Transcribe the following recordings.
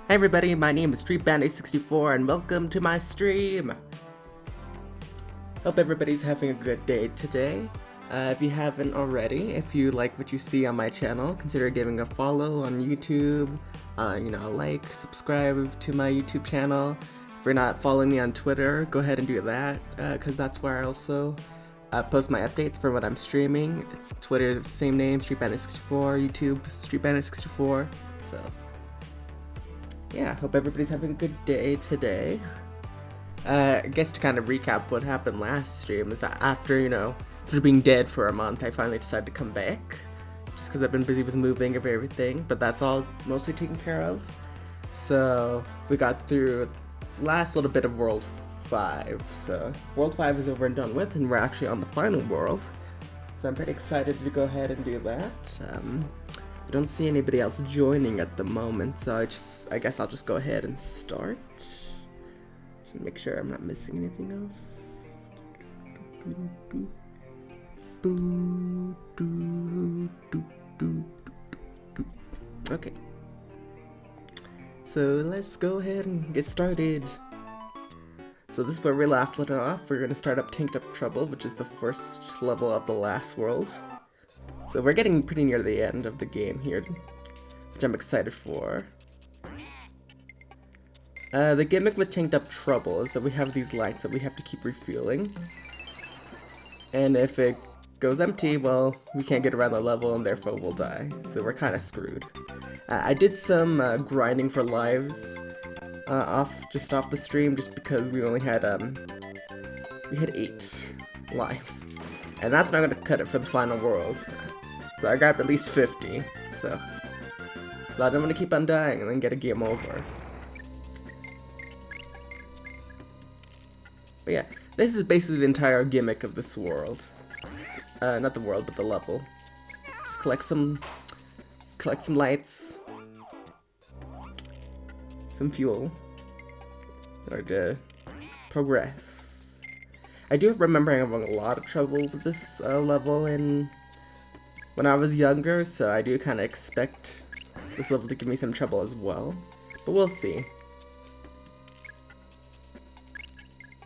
Hey everybody, my name is StreetBandit64 and welcome to my stream! Hope everybody's having a good day today. If you haven't already, if you like what you see on my channel, consider giving a follow on YouTube, like, subscribe to my YouTube channel. If you're not following me on Twitter, go ahead and do that, because that's where I also post my updates for what I'm streaming. Twitter, same name, StreetBandit64, YouTube, StreetBandit64, so... yeah, hope everybody's having a good day today. I guess to kind of recap what happened last stream is that after being dead for a month, I finally decided to come back. Just because I've been busy with moving of everything, but that's all mostly taken care of. So, we got through last little bit of World 5. So, World 5 is over and done with, and we're actually on the final world. So I'm pretty excited to go ahead and do that. I don't see anybody else joining at the moment, so I guess I'll just go ahead and start. Just make sure I'm not missing anything else. Okay. So let's go ahead and get started. So this is where we last left off. We're gonna start up Tanked Up Trouble, which is the first level of the last world. So we're getting pretty near the end of the game here, which I'm excited for. The gimmick with Tanked Up Trouble is that we have these lights that we have to keep refueling. And if it goes empty, well, we can't get around the level and therefore we'll die. So we're kind of screwed. I did some grinding for lives just off the stream just because we only had, we had 8 lives. And that's not going to cut it for the final world. So I grabbed at least 50, so I don't want to keep on dying and then get a game over. But yeah, this is basically the entire gimmick of this world. Not the world, but the level. Just collect some lights, some fuel, in order to progress. I do remember having a lot of trouble with this level when I was younger, so I do kind of expect this level to give me some trouble as well. But we'll see.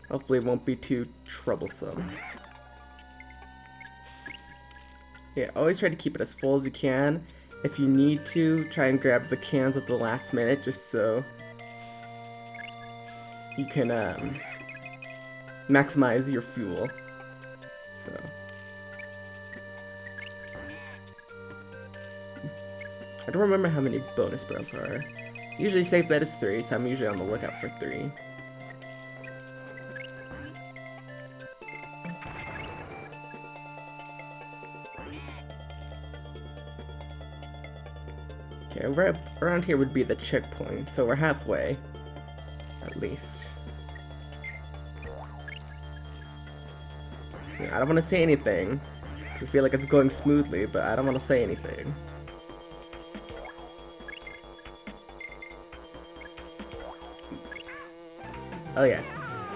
Hopefully it won't be too troublesome. Yeah, always try to keep it as full as you can. If you need to, try and grab the cans at the last minute just so you can maximize your fuel. So I don't remember how many bonus barrels are. Usually safe bet is 3, so I'm usually on the lookout for 3. Okay, right around here would be the checkpoint, so we're halfway, at least. I don't want to say anything, because I feel like it's going smoothly, but I don't want to say anything. Oh yeah,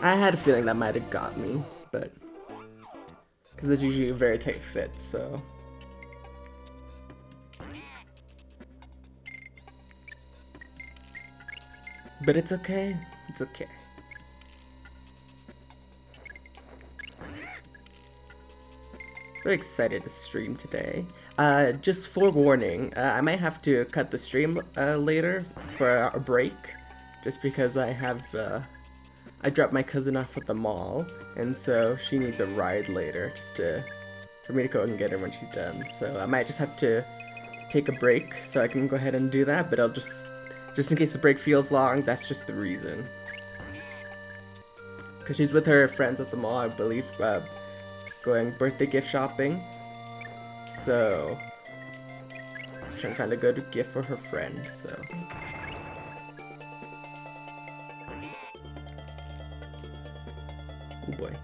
I had a feeling that might have got me, but because it's usually a very tight fit, so. But it's okay, it's okay. Very excited to stream today. Just forewarning, I might have to cut the stream later for a break, just because I dropped my cousin off at the mall, and so she needs a ride later, for me to go and get her when she's done. So I might just have to take a break so I can go ahead and do that, but I'll just in case the break feels long, that's just the reason. Because she's with her friends at the mall, I believe, going birthday gift shopping. So she's trying to find a good gift for her friend, so. Oh boy.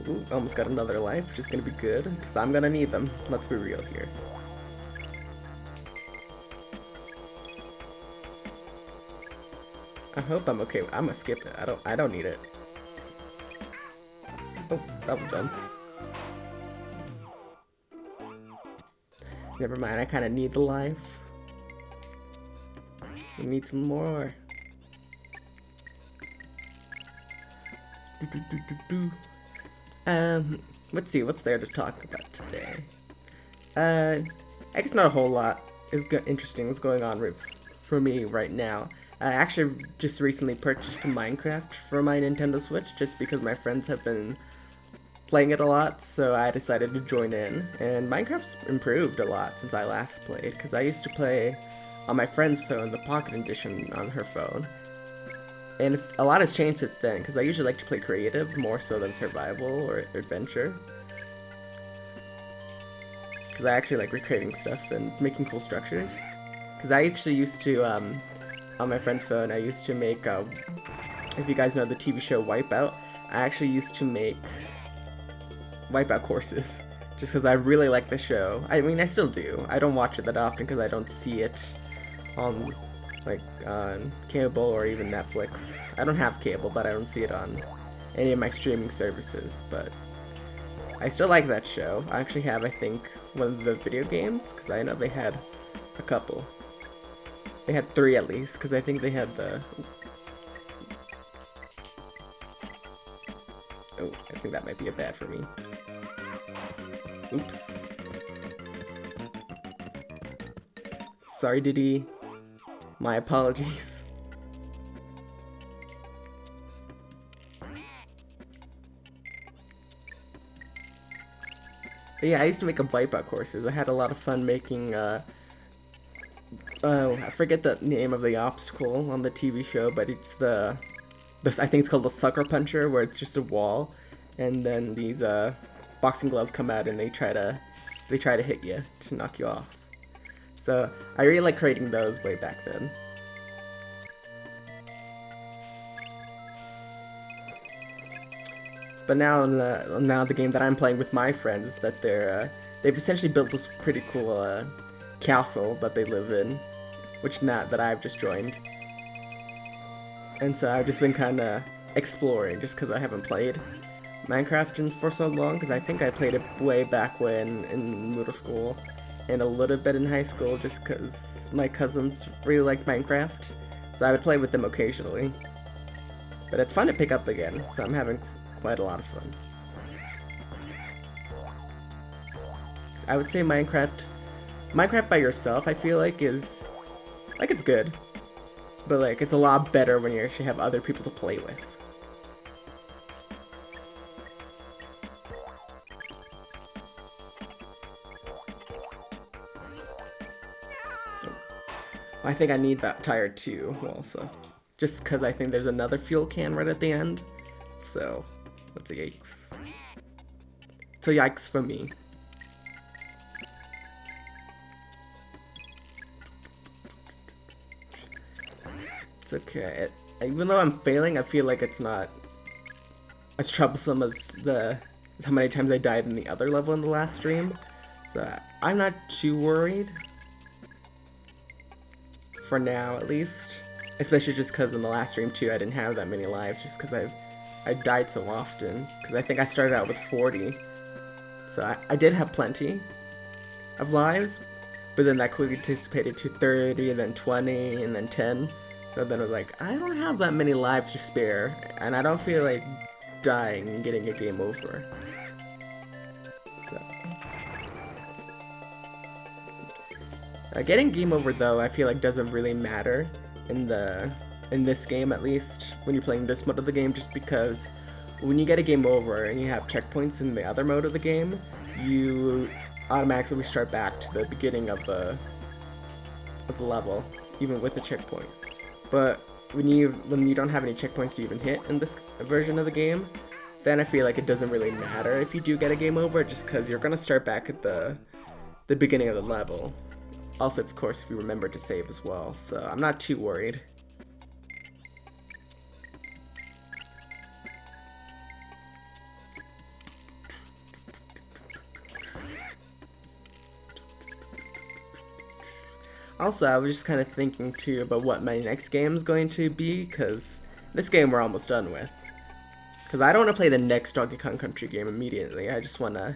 Ooh, almost got another life, which is gonna be good, because I'm gonna need them. Let's be real here. I hope I'm okay. I'm gonna skip it. I don't need it. Oh, that was dumb. Never mind, I kind of need the life. We need some more. Let's see, what's there to talk about today? I guess not a whole lot interesting is going on for me right now. I actually just recently purchased Minecraft for my Nintendo Switch just because my friends have been playing it a lot, so I decided to join in. And Minecraft's improved a lot since I last played, because I used to play on my friend's phone, the Pocket Edition on her phone. And a lot has changed since then, because I usually like to play creative more so than survival or adventure. Because I actually like recreating stuff and making cool structures. Because I actually used to, on my friend's phone, I used to make, if you guys know the TV show Wipeout, I actually used to make Wipeout courses. Just because I really like the show. I mean, I still do. I don't watch it that often because I don't see it on, like, on cable or even Netflix. I don't have cable, but I don't see it on any of my streaming services, but I still like that show. I actually have, I think, one of the video games, because I know they had a couple. They had 3 at least, because I think they had the... Oh, I think that might be a bad for me. Oops. Sorry, Diddy. My apologies. But yeah, I used to make Wipeout courses. I had a lot of fun making, oh, I forget the name of the obstacle on the TV show, but it's I think it's called the sucker puncher, where it's just a wall, and then these, boxing gloves come out and they try to hit you to knock you off. So I really like creating those way back then. But now the game that I'm playing with my friends is that they've essentially built this pretty cool castle that they live in, that I've just joined. And so I've just been kind of exploring just because I haven't played Minecraft for so long, because I think I played it way back when in middle school and a little bit in high school just because my cousins really liked Minecraft, so I would play with them occasionally. But it's fun to pick up again, so I'm having quite a lot of fun. I would say Minecraft by yourself, I feel like is, like, it's good, but like it's a lot better when you actually have other people to play with. I think I need that tire too, also. Just because I think there's another fuel can right at the end. So, that's a yikes. It's a yikes for me. It's okay. Even though I'm failing, I feel like it's not as troublesome as how many times I died in the other level in the last stream. So, I'm not too worried. For now, at least. Especially just because in the last stream, too, I didn't have that many lives, just because I died so often. Because I think I started out with 40. So I did have plenty of lives, but then that quickly anticipated to 30, and then 20, and then 10. So then it was like, I don't have that many lives to spare, and I don't feel like dying and getting a game over. So... getting game over, though, I feel like doesn't really matter in this game, at least when you're playing this mode of the game, just because when you get a game over and you have checkpoints in the other mode of the game, you automatically restart back to the beginning of the level, even with the checkpoint. But when you don't have any checkpoints to even hit in this version of the game, then I feel like it doesn't really matter if you do get a game over, just because you're gonna start back at the beginning of the level. Also, of course, if you remember to save as well, so I'm not too worried. Also, I was just kind of thinking too about what my next game is going to be, because this game we're almost done with. Because I don't want to play the next Donkey Kong Country game immediately, I just want to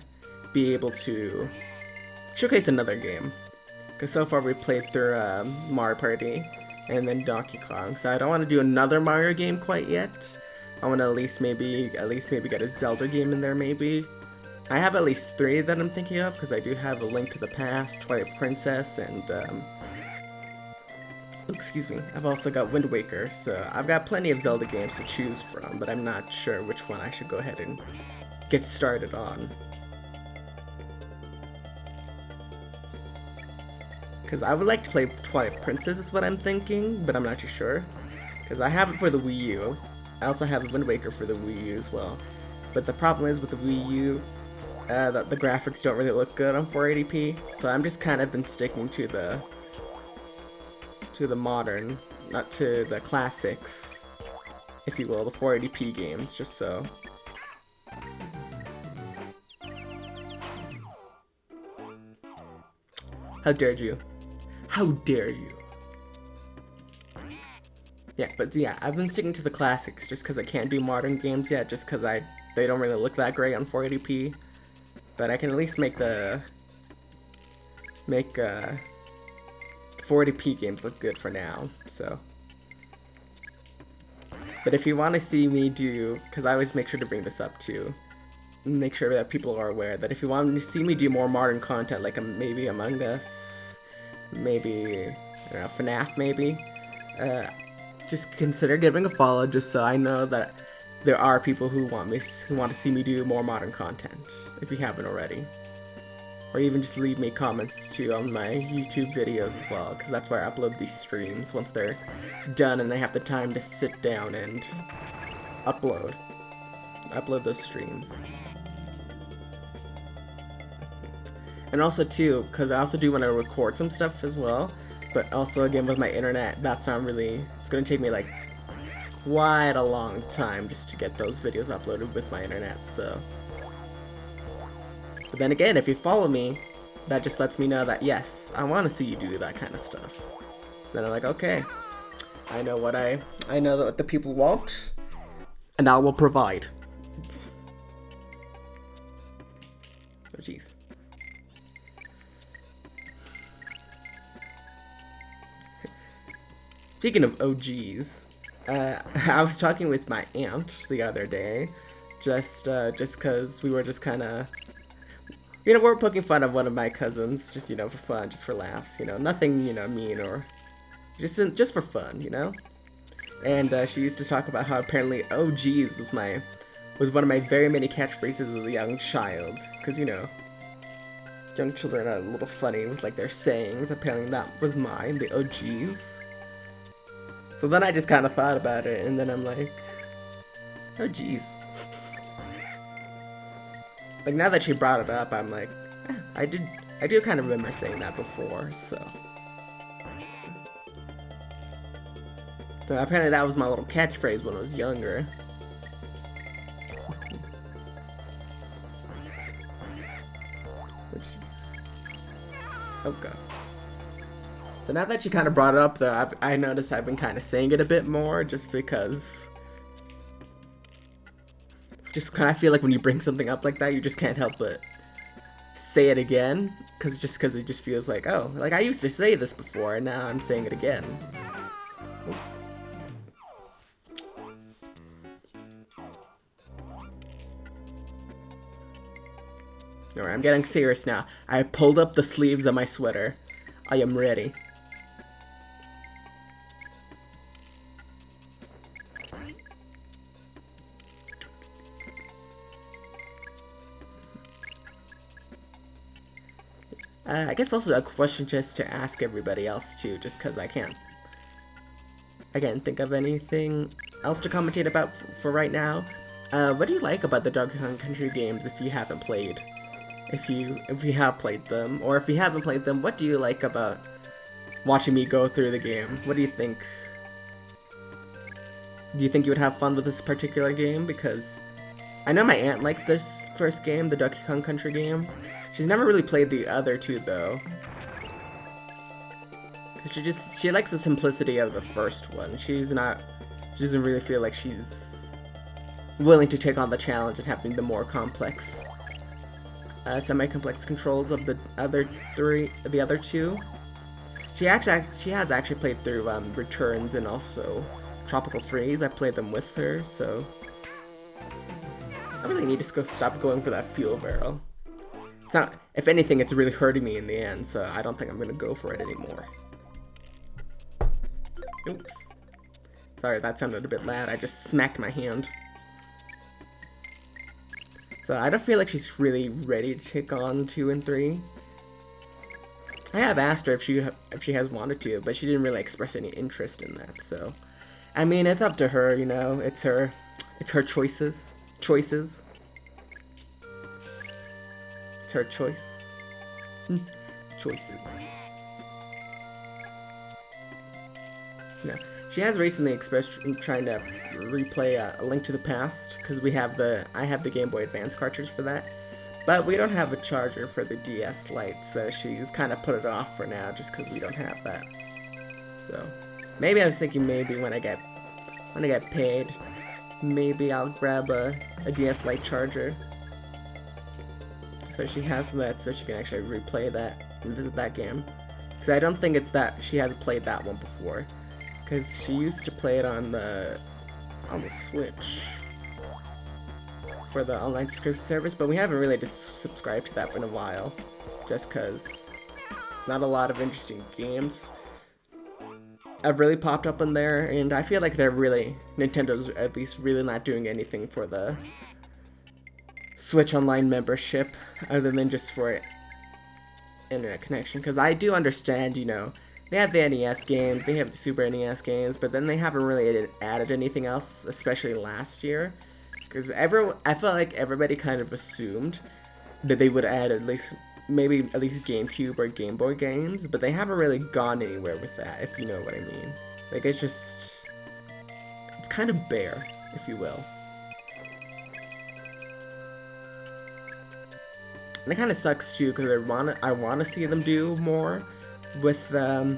be able to showcase another game. Because so far we played through Mario Party and then Donkey Kong. So I don't want to do another Mario game quite yet. I want to at least maybe get a Zelda game in there maybe. I have at least 3 that I'm thinking of because I do have A Link to the Past, Twilight Princess, and excuse me, I've also got Wind Waker. So I've got plenty of Zelda games to choose from, but I'm not sure which one I should go ahead and get started on. Because I would like to play Twilight Princess is what I'm thinking, but I'm not too sure. Because I have it for the Wii U. I also have Wind Waker for the Wii U as well. But the problem is with the Wii U, that the graphics don't really look good on 480p. So I'm just kind of been sticking to the modern, not to the classics, if you will, the 480p games, just so. How dare you? How dare you? Yeah, but yeah, I've been sticking to the classics just because I can't do modern games yet, just because they don't really look that great on 480p. But I can at least make 480p games look good for now, so. But if you want to see me do, because I always make sure to bring this up too, make sure that people are aware that if you want to see me do more modern content, like maybe Among Us, maybe, I don't know, FNAF maybe, just consider giving a follow just so I know that there are people who want to see me do more modern content, if you haven't already. Or even just leave me comments too on my YouTube videos as well, because that's where I upload these streams once they're done and I have the time to sit down and upload those streams. And also too, because I also do want to record some stuff as well, but also again with my internet, that's not really, it's going to take me like quite a long time just to get those videos uploaded with my internet, so. But then again, if you follow me, that just lets me know that yes, I want to see you do that kind of stuff. So then I'm like, okay, I know what the people want, and I will provide. Oh jeez. Speaking of OGs, I was talking with my aunt the other day, just cause we were just kind of, you know, we're poking fun of one of my cousins, just, you know, for fun, just for laughs, you know, nothing, you know, mean or just for fun, you know. And she used to talk about how apparently OGs was one of my very many catchphrases as a young child, cause you know, young children are a little funny with like their sayings. Apparently that was mine, the OGs. So then I just kind of thought about it, and then I'm like, oh geez. Like now that she brought it up, I'm like, I do kind of remember saying that before, so. So apparently that was my little catchphrase when I was younger. Oh jeez. Oh god. So now that you kind of brought it up, though, I noticed I've been kind of saying it a bit more, just because. Just kind of feel like when you bring something up like that, you just can't help but say it again, because it just feels like, oh, like I used to say this before, and now I'm saying it again. Alright, I'm getting serious now. I pulled up the sleeves of my sweater. I am ready. I guess also a question just to ask everybody else too, just because I can't think of anything else to commentate about for right now. What do you like about the Donkey Kong Country games if you haven't played? If you have played them, or if you haven't played them, what do you like about watching me go through the game? What do you think? Do you think you would have fun with this particular game? Because I know my aunt likes this first game, the Donkey Kong Country game. She's never really played the other two though. She likes the simplicity of the first one. She doesn't really feel like she's willing to take on the challenge and having the more complex semi-complex controls of the other two. She has actually played through Returns and also Tropical Freeze. I played them with her, so I really need to stop going for that fuel barrel. It's not. If anything, it's really hurting me in the end, so I don't think I'm gonna go for it anymore. Oops. Sorry, that sounded a bit loud. I just smacked my hand. So I don't feel like she's really ready to take on 2 and 3. I have asked her if she has wanted to, but she didn't really express any interest in that. So, I mean, it's up to her, you know. It's her choices. Choices. It's her choice. Choices. No. She has recently expressed trying to replay A Link to the Past, because I have the Game Boy Advance cartridge for that. But we don't have a charger for the DS Lite, so she's kind of put it off for now, just because we don't have that. So, maybe I was thinking maybe when I get paid, maybe I'll grab a DS Lite charger. So she has that, so she can actually replay that and visit that game. Because I don't think it's that she has played that one before. Because she used to play it on the Switch for the online subscription service, but we haven't really just subscribed to that for a while, just because not a lot of interesting games have really popped up in there, and I feel like Nintendo's at least really not doing anything for the Switch Online membership, other than just for internet connection, because I do understand, you know, they have the NES games, they have the Super NES games, but then they haven't really added anything else, especially last year. Because I felt like everybody kind of assumed that they would add at least GameCube or Game Boy games, but they haven't really gone anywhere with that, if you know what I mean. Like, it's kind of bare, if you will. And it kind of sucks too, because I want to see them do more with oh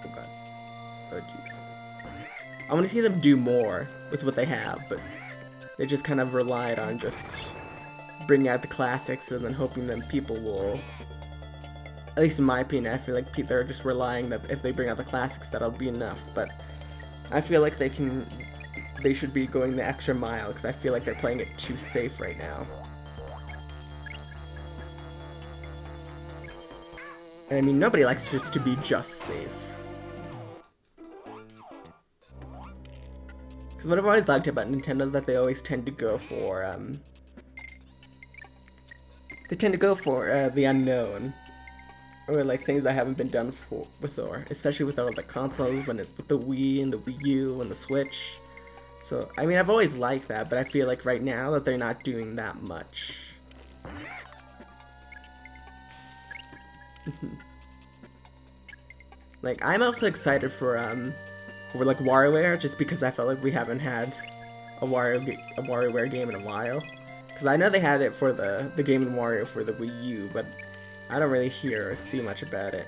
god, oh jeez. I want to see them do more with what they have, but they just kind of relied on just bringing out the classics and then hoping that people will, at least in my opinion, I feel like they're just relying that if they bring out the classics, that'll be enough. But I feel like they should be going the extra mile, because I feel like they're playing it too safe right now. And I mean, nobody likes just to be just safe. Because what I've always liked about Nintendo is that they always tend to go for, the unknown. Or like things that haven't been done before. Especially with all the consoles, with the Wii and the Wii U and the Switch. So, I mean, I've always liked that, but I feel like right now that they're not doing that much. Like, I'm also excited for like WarioWare, just because I felt like we haven't had a WarioWare game in a while. Because I know they had it for the Game & Wario for the Wii U, but I don't really hear or see much about it.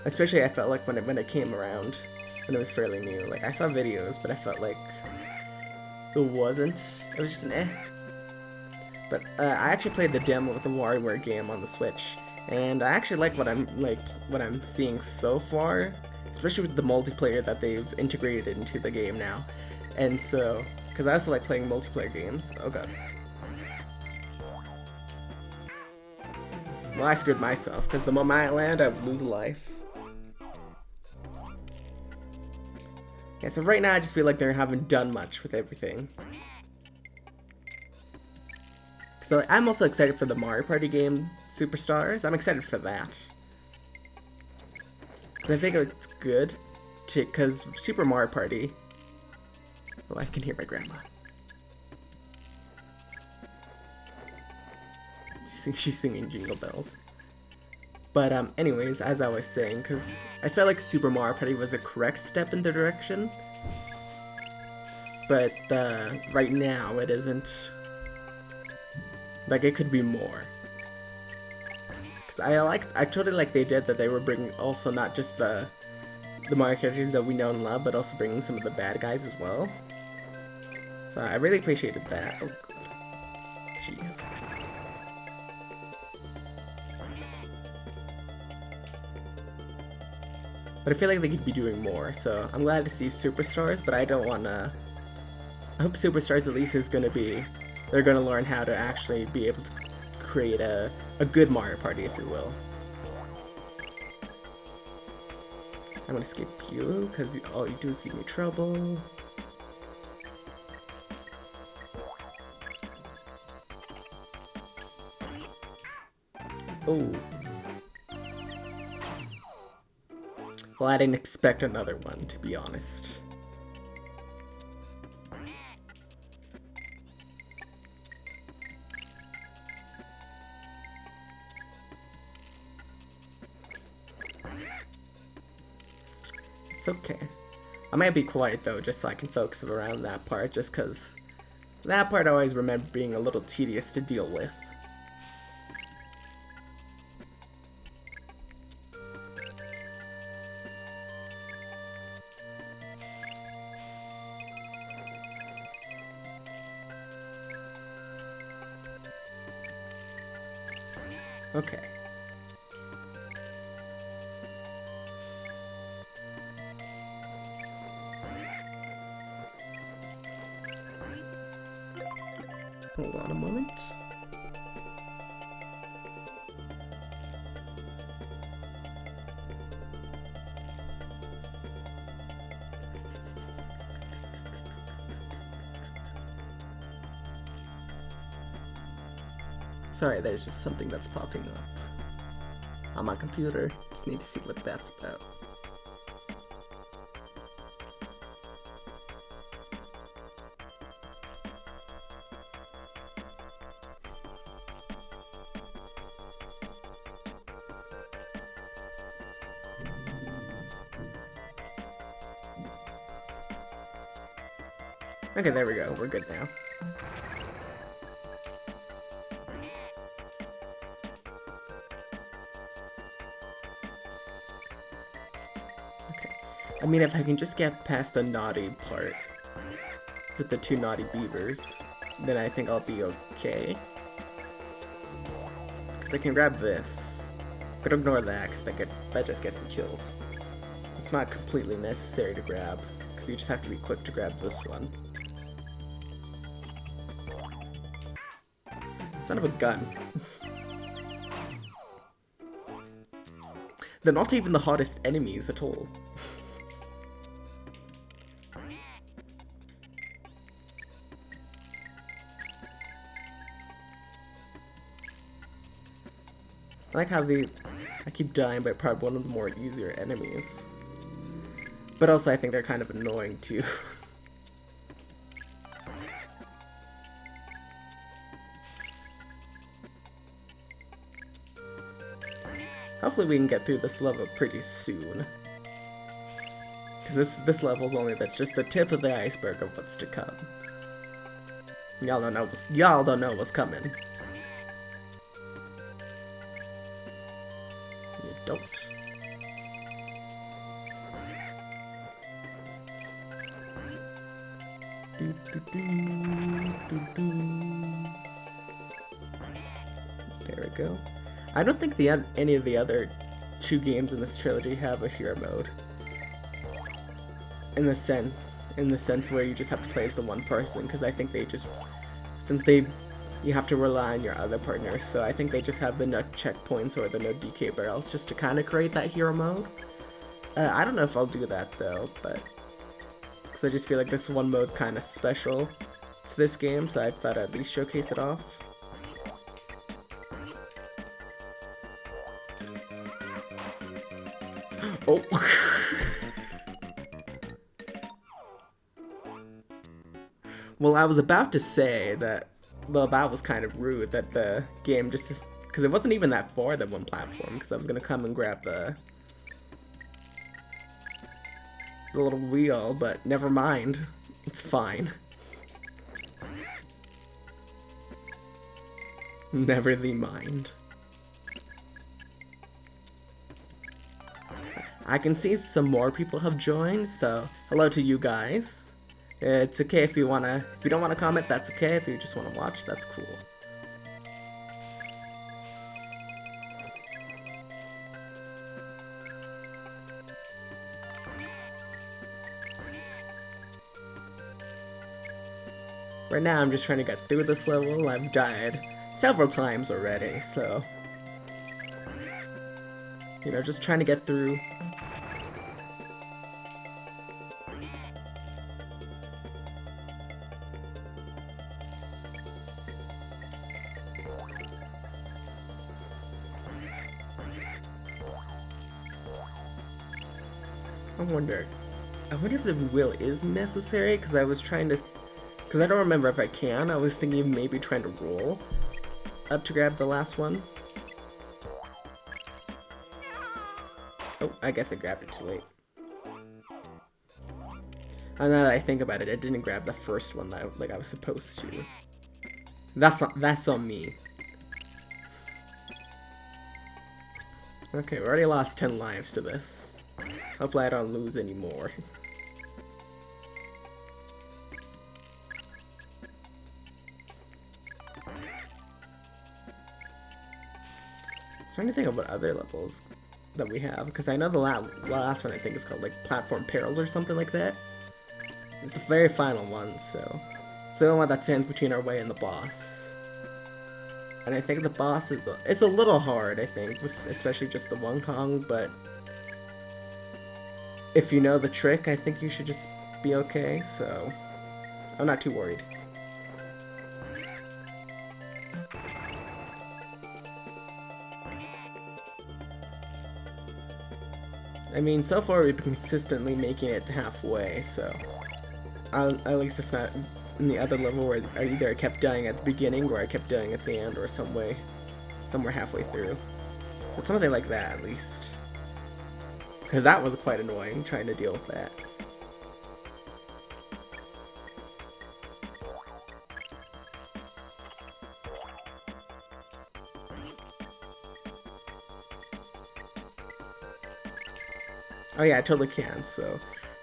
Especially I felt like when it came around, when it was fairly new. Like, I saw videos, but I felt like it was just an eh. But I actually played the demo with the WarioWare game on the Switch, and I actually like what I'm seeing so far, especially with the multiplayer that they've integrated into the game now. And so, because I also like playing multiplayer games. Oh god. Well, I screwed myself, because the moment I land, I would lose a life. Yeah, so right now I just feel like they haven't done much with everything. So I'm also excited for the Mario Party game, Superstars. I'm excited for that. Because I think it's good, because Super Mario Party... Oh, I can hear my grandma. She's singing Jingle Bells. But anyways, as I was saying, because I felt like Super Mario Party was a correct step in the direction, but right now it isn't. Like, it could be more. Because I totally like they did that they were bringing also not just the Mario characters that we know and love, but also bringing some of the bad guys as well. So I really appreciated that. Oh, good. Jeez. But I feel like they could be doing more, so I'm glad to see Superstars, but I don't wanna... I hope Superstars at least is gonna be... They're gonna learn how to actually be able to create a good Mario Party, if you will. I'm gonna skip you, because all you do is give me trouble. Oh. Well, I didn't expect another one, to be honest. It's okay. I might be quiet though, just so I can focus around that part, just because that part I always remember being a little tedious to deal with. Okay. Hold on a moment. Sorry, there's just something that's popping up on my computer. Just need to see what that's about. Okay, there we go. We're good now. Okay. I mean, if I can just get past the naughty part with the two naughty beavers, then I think I'll be okay. Because I can grab this. But ignore that, because that just gets me killed. It's not completely necessary to grab, because you just have to be quick to grab this one. Son of a gun. They're not even the hottest enemies at all. I like how I keep dying by probably one of the more easier enemies. But also I think they're kind of annoying too. Hopefully we can get through this level pretty soon. Because this level's that's just the tip of the iceberg of what's to come. Y'all don't know what's coming. You don't. There we go. I don't think any of the other two games in this trilogy have a hero mode. In the sense where you just have to play as the one person, because I think they just, you have to rely on your other partner, so I think they just have the no checkpoints or the no DK barrels just to kind of create that hero mode. I don't know if I'll do that though, but because I just feel like this one mode's kind of special to this game, so I thought I'd at least showcase it off. Oh. Well, I was about to say that, well, that was kind of rude that the game just, because it wasn't even that far than one platform, because I was going to come and grab the little wheel, but never mind. It's fine. Never the mind. I can see some more people have joined, so hello to you guys. It's okay if you don't wanna comment, that's okay. If you just wanna watch, that's cool. Right now I'm just trying to get through this level. I've died several times already, so... You know, just trying to get through. I wonder if the wheel is necessary, because I was trying to... Because I don't remember if I can. I was thinking of maybe trying to roll up to grab the last one. Oh, I guess I grabbed it too late. Oh, now that I think about it, I didn't grab the first one that I was supposed to. That's on me. Okay, we already lost 10 lives to this. Hopefully I don't lose any more. I'm trying to think of what other levels that we have, because I know the last one I think is called like Platform Perils or something like that. It's the very final one, so it's the only one that stands between our way and the boss. And I think the boss is it's a little hard, I think, with especially just the Wung Kong, but if you know the trick, I think you should just be okay, so I'm not too worried. I mean, so far we've been consistently making it halfway, so at least it's not in the other level where either I kept dying at the beginning or I kept dying at the end or somewhere halfway through. So something like that, at least. Because that was quite annoying, trying to deal with that. Oh yeah, I totally can, so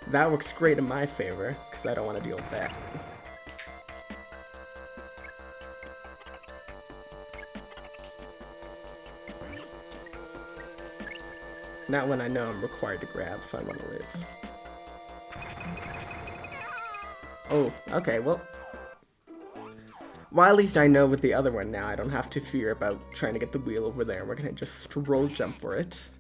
that works great in my favor, because I don't want to deal with that. Not when I know I'm required to grab if I want to live. Oh, okay, well, at least I know with the other one now, I don't have to fear about trying to get the wheel over there. We're gonna just roll jump for it.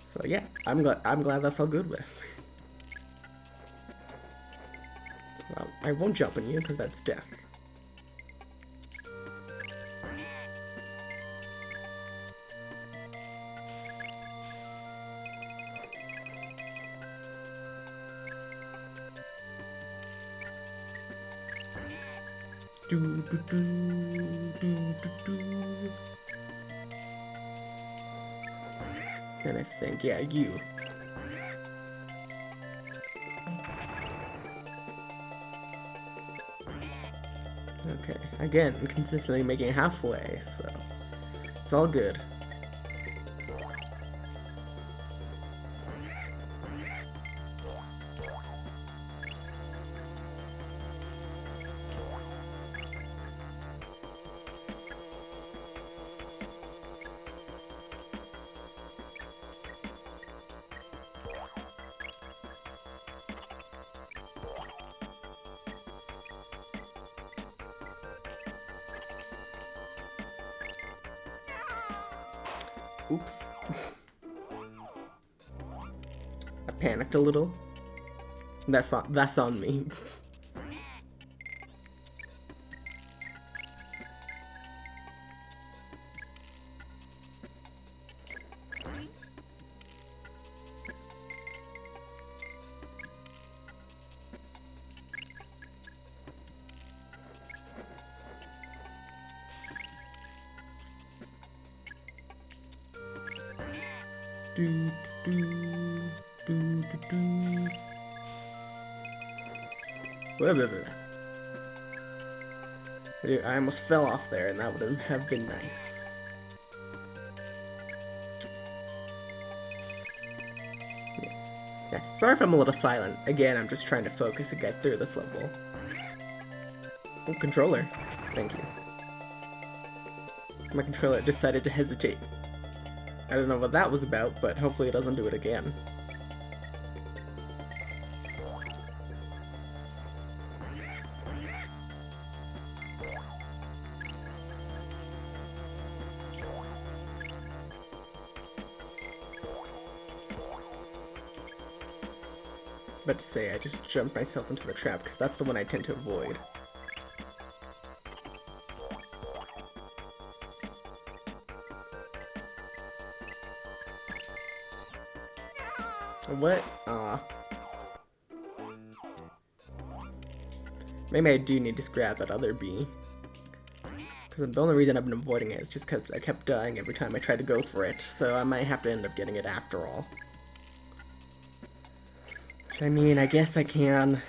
So yeah, I'm glad that's all good with. Well, I won't jump on you because that's death. Do do do do do do. And I think, yeah, you. Okay, again, I'm consistently making it halfway, so it's all good. Oops. I panicked a little. That's on me. Do, do, do, do, do. Blah, blah, blah. Dude, I almost fell off there, and that would have been nice. Yeah. Sorry if I'm a little silent. Again, I'm just trying to focus and get through this level. Oh, controller. Thank you. My controller decided to hesitate. I don't know what that was about, but hopefully it doesn't do it again. But to say, I just jumped myself into the trap because that's the one I tend to avoid. What? Aw. Maybe I do need to grab that other bee. Because the only reason I've been avoiding it is just because I kept dying every time I tried to go for it. So I might have to end up getting it after all. Which, I mean, I guess I can.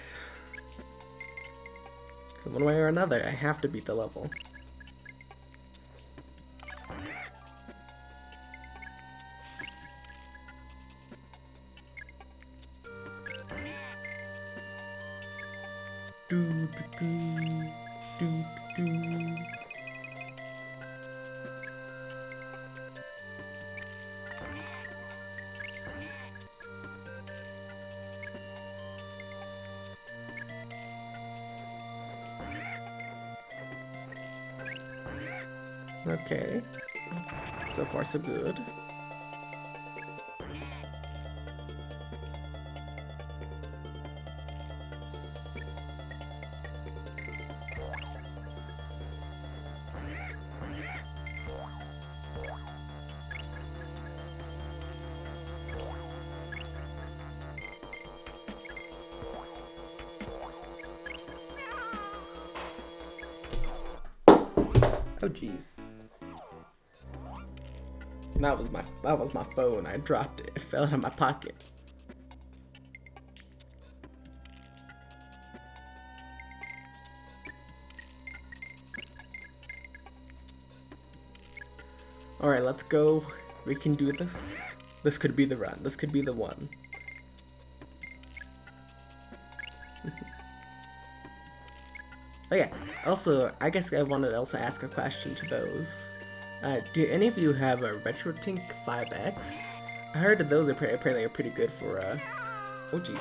Because one way or another, I have to beat the level. Do, do, do, do, do. Okay. So far, so good. Oh jeez. That was my phone. I dropped it. It fell out of my pocket. Alright, let's go. We can do this. This could be the run. This could be the one. Oh yeah, also, I guess I wanted to also ask a question to those. Do any of you have a RetroTink 5X? I heard that those are apparently are pretty good for, oh jeez,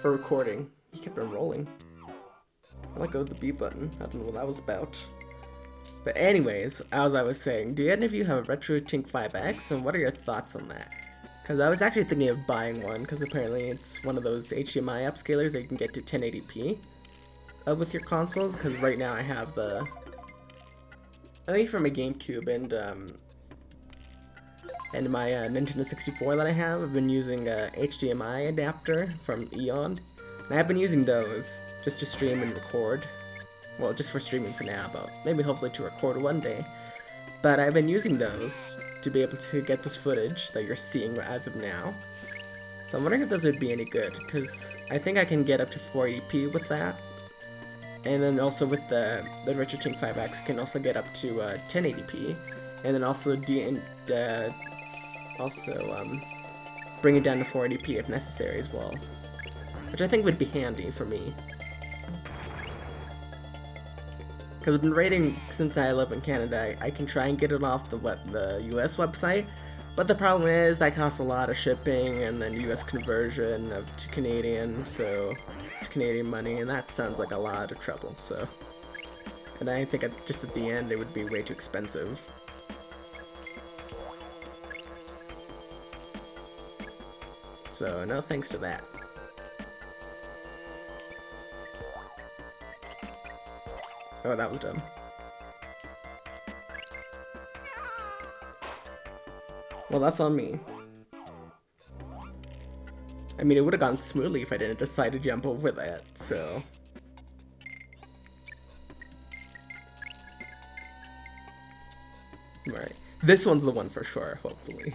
for recording. He kept on rolling. I let go of the B button. I don't know what that was about. But anyways, as I was saying, do any of you have a RetroTink 5X, and what are your thoughts on that? Because I was actually thinking of buying one, because apparently it's one of those HDMI upscalers that you can get to 1080p with your consoles, because right now I have the, at least for my GameCube and my Nintendo 64 that I have, I've been using a HDMI adapter from Eon, and I've been using those just to stream and record. Well, just for streaming for now, but maybe hopefully to record one day. But I've been using those to be able to get this footage that you're seeing as of now. So I'm wondering if those would be any good, because I think I can get up to 480p with that. And then also with the RetroTink 5X, I can also get up to 1080p, and then also bring it down to 480p if necessary as well, which I think would be handy for me. Because I've been rating since I live in Canada, I can try and get it off the US website, but the problem is that costs a lot of shipping and then US conversion to Canadian, so to Canadian money, and that sounds like a lot of trouble. So, and I think just at the end it would be way too expensive. So no thanks to that. Oh, that was dumb. Well, that's on me. I mean, it would have gone smoothly if I didn't decide to jump over that, so. Right. This one's the one for sure, hopefully.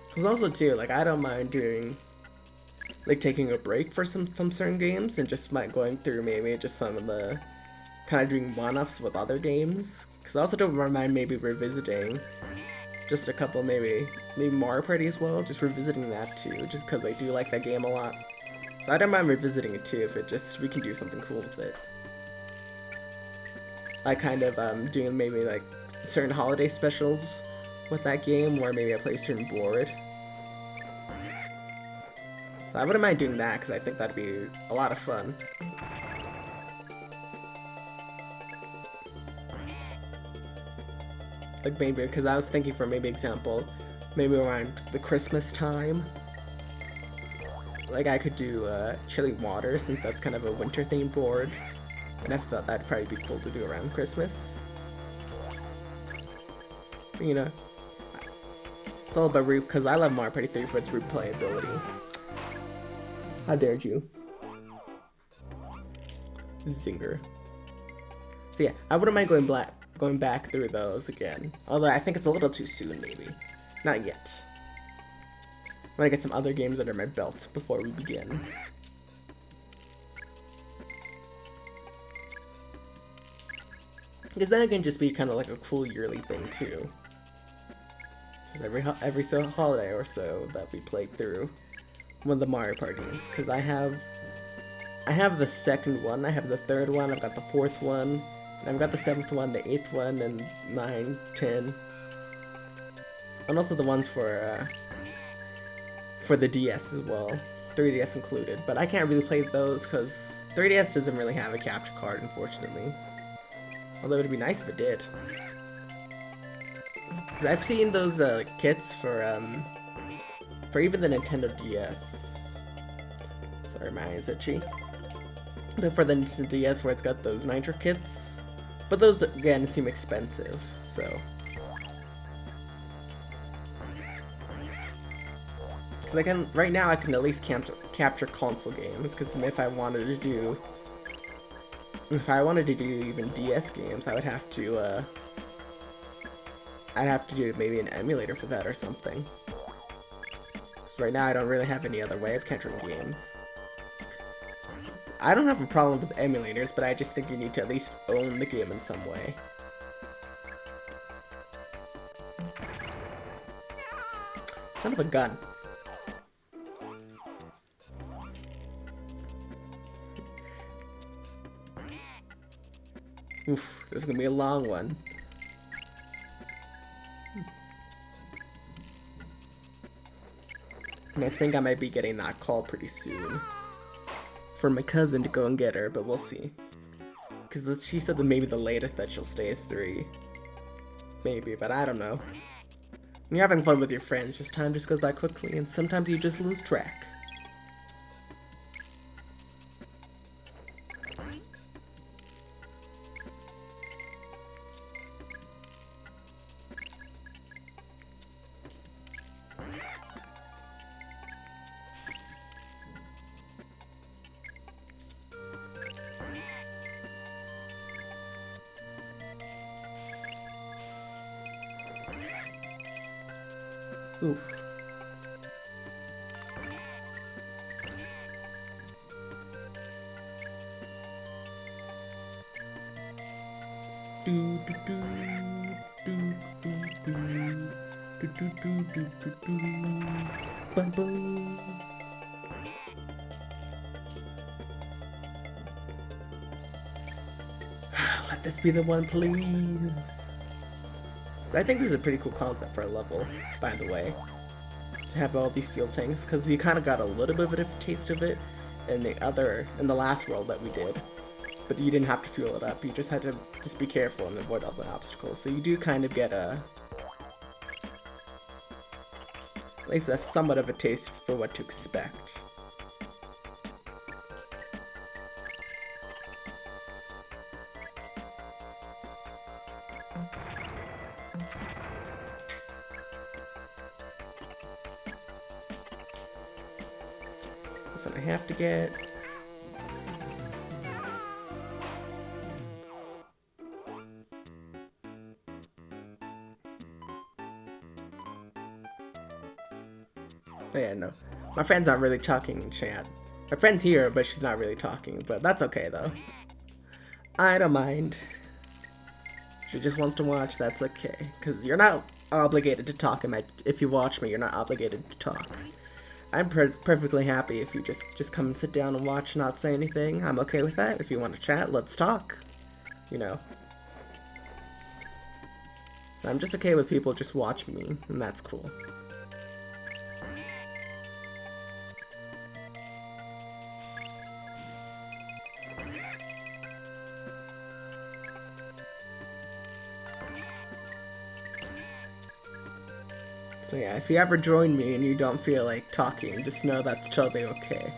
Because also, too, like, I don't mind doing, like, taking a break from certain games and just going through maybe just some of the, kind of doing one-offs with other games. Because I also don't mind maybe revisiting just a couple, maybe Mario Party as well, just revisiting that too, just because I do like that game a lot. So I don't mind revisiting it too, if we can do something cool with it. like kind of doing maybe like certain holiday specials with that game, where maybe I play a certain board. So I wouldn't mind doing that because I think that'd be a lot of fun. Like maybe, because I was thinking for maybe example, maybe around the Christmas time. Like I could do Chilly Water, since that's kind of a winter themed board. And I thought that'd probably be cool to do around Christmas. But, you know, it's all about because I love Mario Party 3 for its replayability. How dared you? Zinger. So yeah, I wouldn't mind going back through those again. Although I think it's a little too soon, maybe. Not yet. I'm gonna get some other games under my belt before we begin. Because then it can just be kind of like a cool yearly thing too. Just every so holiday or so that we play through one of the Mario parties. Because I have the second one, I have the third one, I've got the fourth one, and I've got the 7th one, the 8th one, and 9, 10. And also the ones for the DS as well, 3DS included. But I can't really play those because 3DS doesn't really have a capture card, unfortunately. Although it'd be nice if it did. Because I've seen those kits for even the Nintendo DS. Sorry, my eyes itchy. But for the Nintendo DS, where it's got those Nitro kits. But those, again, seem expensive, so. Because right now I can at least capture console games, because if I wanted to do even DS games, I would have to, I'd have to do maybe an emulator for that or something. So right now I don't really have any other way of capturing games. I don't have a problem with emulators, but I just think you need to at least own the game in some way. Son of a gun. Oof, this is gonna be a long one. And I think I might be getting that call pretty soon for my cousin to go and get her, but we'll see. Because she said that maybe the latest that she'll stay is 3. Maybe, but I don't know. When you're having fun with your friends, time just goes by quickly, and sometimes you just lose track. Oof. Do do do do do do do do do do do. Bum bum. Let this be the one, please. I think this is a pretty cool concept for a level, by the way, to have all these fuel tanks, because you kind of got a little bit of a taste of it in the last world that we did, but you didn't have to fuel it up. You just had to be careful and avoid all the obstacles. So you do kind of get at least somewhat of a taste for what to expect. This one I have to get. Oh yeah, no. My friend's not really talking in chat. My friend's here, but she's not really talking, but that's okay though. I don't mind. She just wants to watch, that's okay. Because you're not obligated to talk if you watch me, you're not obligated to talk. I'm perfectly happy if you just come and sit down and watch and not say anything. I'm okay with that. If you want to chat, let's talk. You know. So I'm just okay with people just watching me, and that's cool. So yeah, if you ever join me and you don't feel like talking, just know that's totally okay.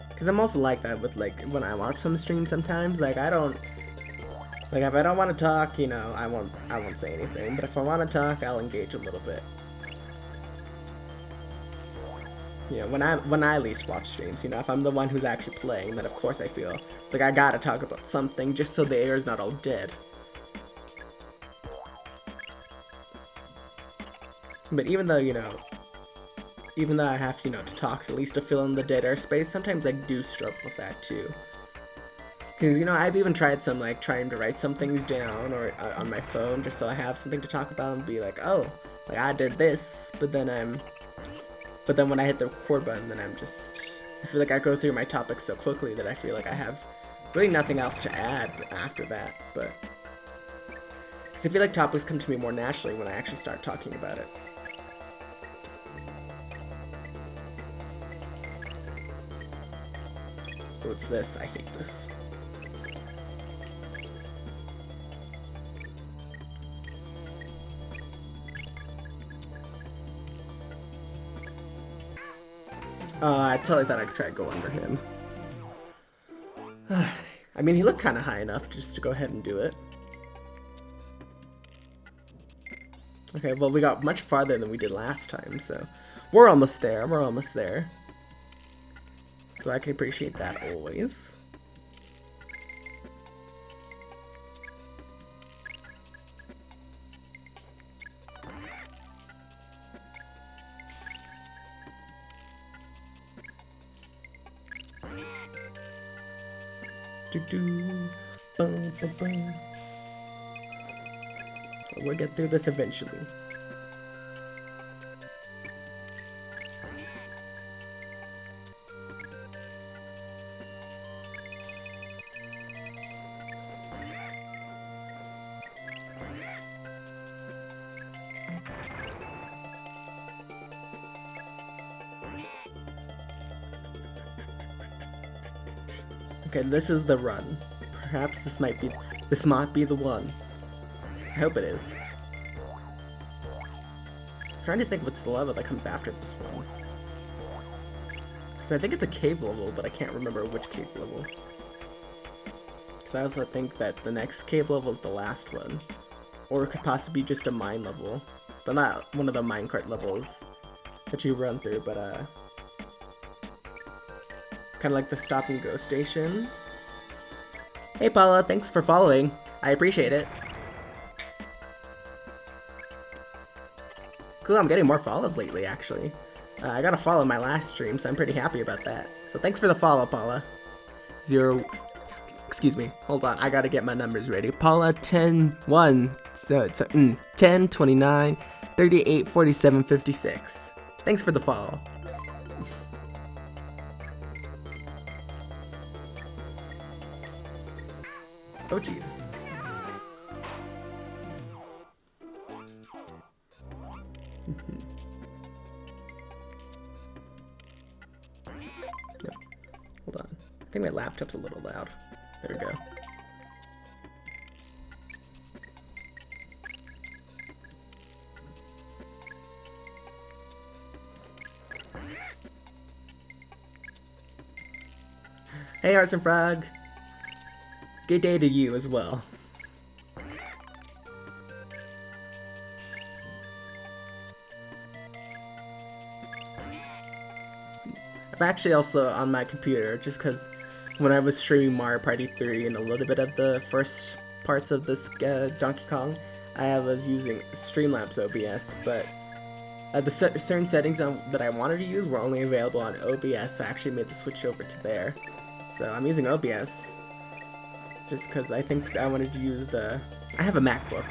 Because I'm also like that with, like, when I watch some streams sometimes, like, I don't, like, if I don't want to talk, you know, I won't say anything, but if I want to talk, I'll engage a little bit. You know, when I at least watch streams, you know, if I'm the one who's actually playing, then of course I feel like I gotta talk about something just so the air is not all dead. But even though, you know, I have, you know, to talk at least to fill in the dead air space, sometimes I do struggle with that too. Because, you know, I've even tried some, like, trying to write some things down or on my phone just so I have something to talk about and be like, oh, like, I did this, but then when I hit the record button, then I feel like I go through my topics so quickly that I feel like I have really nothing else to add after that, but... Because I feel like topics come to me more naturally when I actually start talking about it. What's this? I hate this. I totally thought I could try to go under him. I mean, he looked kind of high enough just to go ahead and do it. Okay, well, we got much farther than we did last time, so... We're almost there, So I can appreciate that always. Boom, boom, boom. We'll get through this eventually. Okay, this is the run. Perhaps this might be the one. I hope it is. I'm trying to think what's the level that comes after this one. So I think it's a cave level, but I can't remember which cave level. Because I also think that the next cave level is the last one. Or it could possibly be just a mine level. But not one of the minecart levels that you run through, but kind of like the stop and go station. Hey Paula, thanks for following. I appreciate it. Cool, I'm getting more follows lately, actually. I got a follow my last stream, so I'm pretty happy about that. So thanks for the follow, Paula. Excuse me, hold on, I gotta get my numbers ready. Paula 10, 1, 10, 29, 38, 47, 56. Thanks for the follow. Oh, jeez. No. Hold on. I think my laptop's a little loud. There we go. Hey, Arson Frog! Good day to you as well. I've actually also on my computer, just because when I was streaming Mario Party 3 and a little bit of the first parts of this Donkey Kong, I was using Streamlabs OBS, but the certain settings that I wanted to use were only available on OBS, so I actually made the switch over to there. So I'm using OBS. Just because I think I wanted to use I have a MacBook.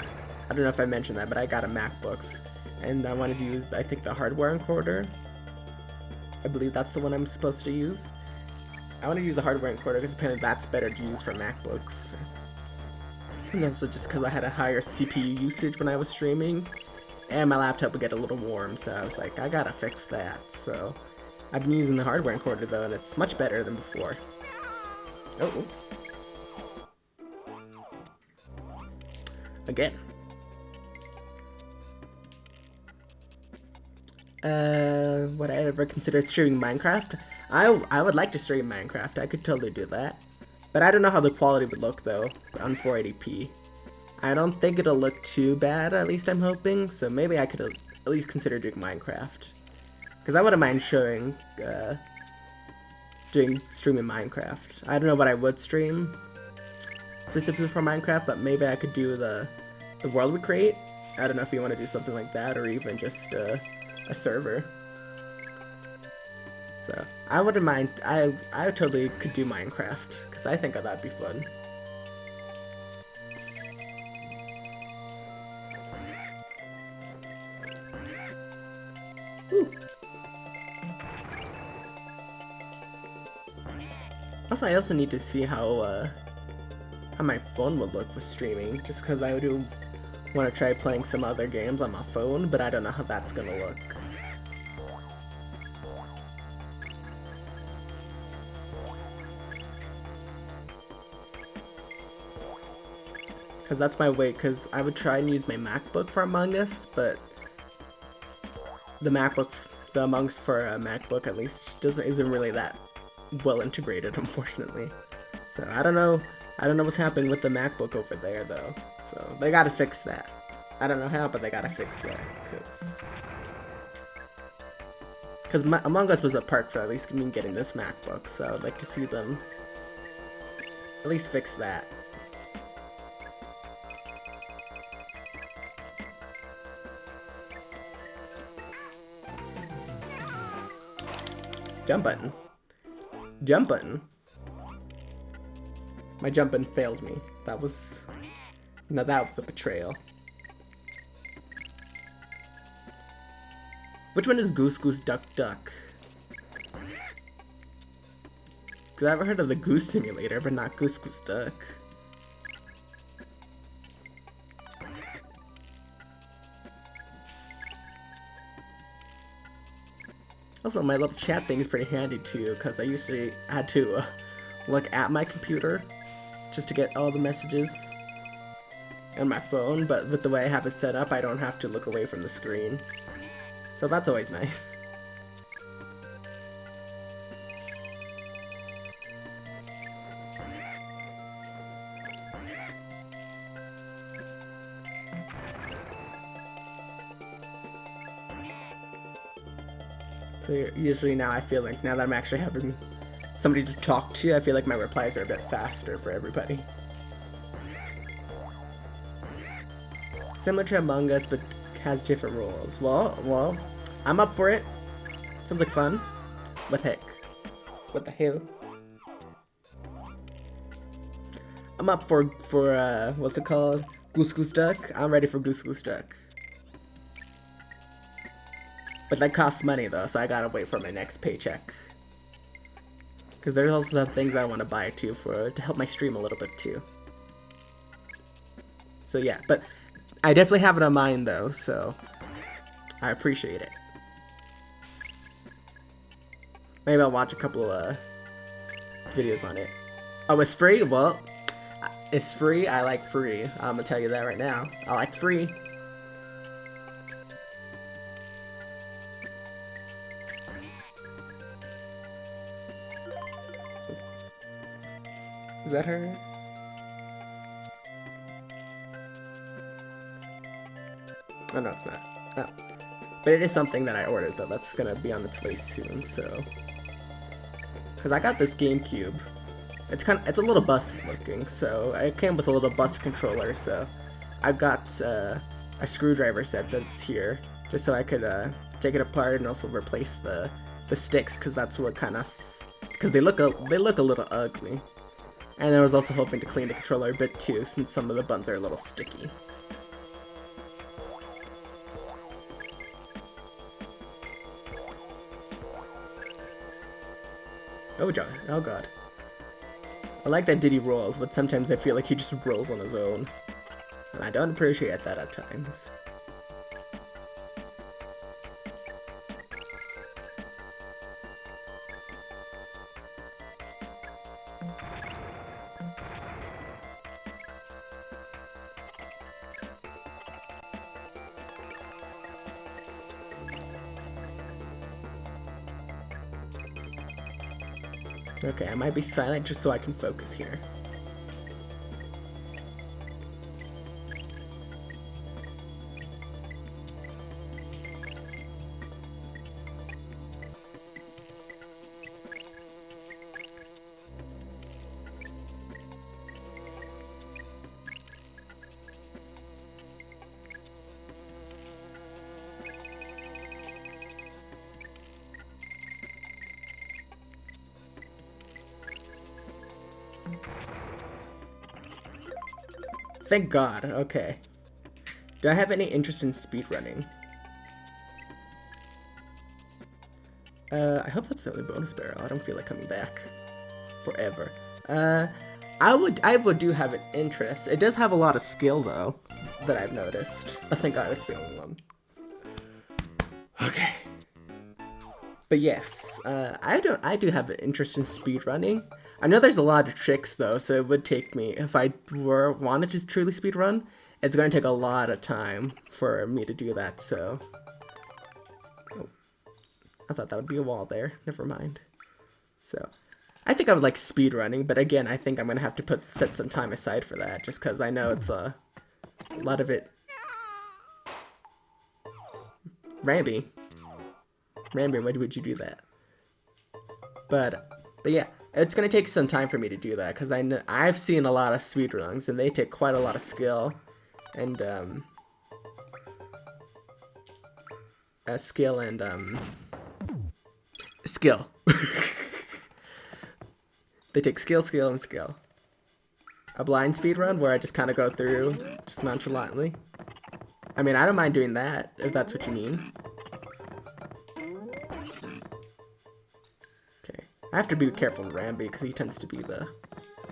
I don't know if I mentioned that, but I got a MacBook. And I wanted to use, I think, the hardware encoder. I believe that's the one I'm supposed to use. I want to use the hardware encoder because apparently that's better to use for MacBooks. And also just because I had a higher CPU usage when I was streaming, and my laptop would get a little warm, so I was like, I gotta fix that. So I've been using the hardware encoder though, and it's much better than before. Oh, oops. Again. Would I ever consider streaming Minecraft? I would like to stream Minecraft. I could totally do that. But I don't know how the quality would look though on 480p. I don't think it'll look too bad, at least I'm hoping. So maybe I could at least consider doing Minecraft. Because I wouldn't mind streaming Minecraft. I don't know what I would stream specifically for Minecraft, but maybe I could do the world we create. I don't know if you want to do something like that, or even just a server. So I wouldn't mind. I totally could do Minecraft because I think that'd be fun. Whew. Also, I also need to see how my phone would look with streaming, just because I do want to try playing some other games on my phone, but I don't know how that's gonna look. Because that's my way, because I would try and use my MacBook for Among Us, but the Among Us for a MacBook at least isn't really that well integrated, unfortunately. So I don't know what's happening with the MacBook over there though. So they gotta fix that. I don't know how, but they gotta fix that, because Among Us was a perk for at least me getting this MacBook. So I'd like to see them at least fix that. Jump button. Jump button. My jump button failed me. That was a betrayal. Which one is Goose Goose Duck Duck? Because I've heard of the Goose Simulator, but not Goose Goose Duck. Also, my little chat thing is pretty handy too, because I usually had to look at my computer just to get all the messages on my phone, but with the way I have it set up, I don't have to look away from the screen. So that's always nice. So usually now I feel like, now that I'm actually having somebody to talk to, I feel like my replies are a bit faster for everybody. Similar to Among Us, but has different rules. Well, I'm up for it. Sounds like fun. What heck? What the hell? I'm up for what's it called? Goose Goose Duck? I'm ready for Goose Goose Duck. But that costs money though, so I gotta wait for my next paycheck. Because there's also some things I want to buy too to help my stream a little bit too. So yeah, but I definitely have it on mind though, so I appreciate it. Maybe I'll watch a couple videos on it. Oh, it's free? Well, it's free. I like free. I'm gonna tell you that right now. I like free. Is that her? Oh, no, it's not. Oh. But it is something that I ordered, though. That's gonna be on its way soon, so... Because I got this GameCube. It's a little busted looking, so it came with a little busted controller, so I've got a screwdriver set that's here, just so I could take it apart and also replace the sticks, because that's what kind of... Because they look a little ugly. And I was also hoping to clean the controller a bit too, since some of the buttons are a little sticky. Oh, John. Oh, God. I like that Diddy rolls, but sometimes I feel like he just rolls on his own. And I don't appreciate that at times. Okay, I might be silent just so I can focus here. Thank God, okay. Do I have any interest in speedrunning? I hope that's the only bonus barrel. I don't feel like coming back forever. I would do have an interest. It does have a lot of skill though, that I've noticed. Oh, thank God it's the only one. Okay. But yes, I do have an interest in speedrunning. I know there's a lot of tricks though, so it would take me, if I wanted to truly speedrun, it's going to take a lot of time for me to do that, so. Oh, I thought that would be a wall there. Never mind. So, I think I would like speedrunning, but again, I think I'm going to have to set some time aside for that, just because I know it's a lot of it. Ramby, why would you do that? But yeah. It's gonna take some time for me to do that because I've seen a lot of speedruns and they take quite a lot of skill and skill. They take skill, and skill. A blind speedrun where I just kind of go through just nonchalantly. I mean, I don't mind doing that if that's what you mean. I have to be careful with Ramby because he tends to be the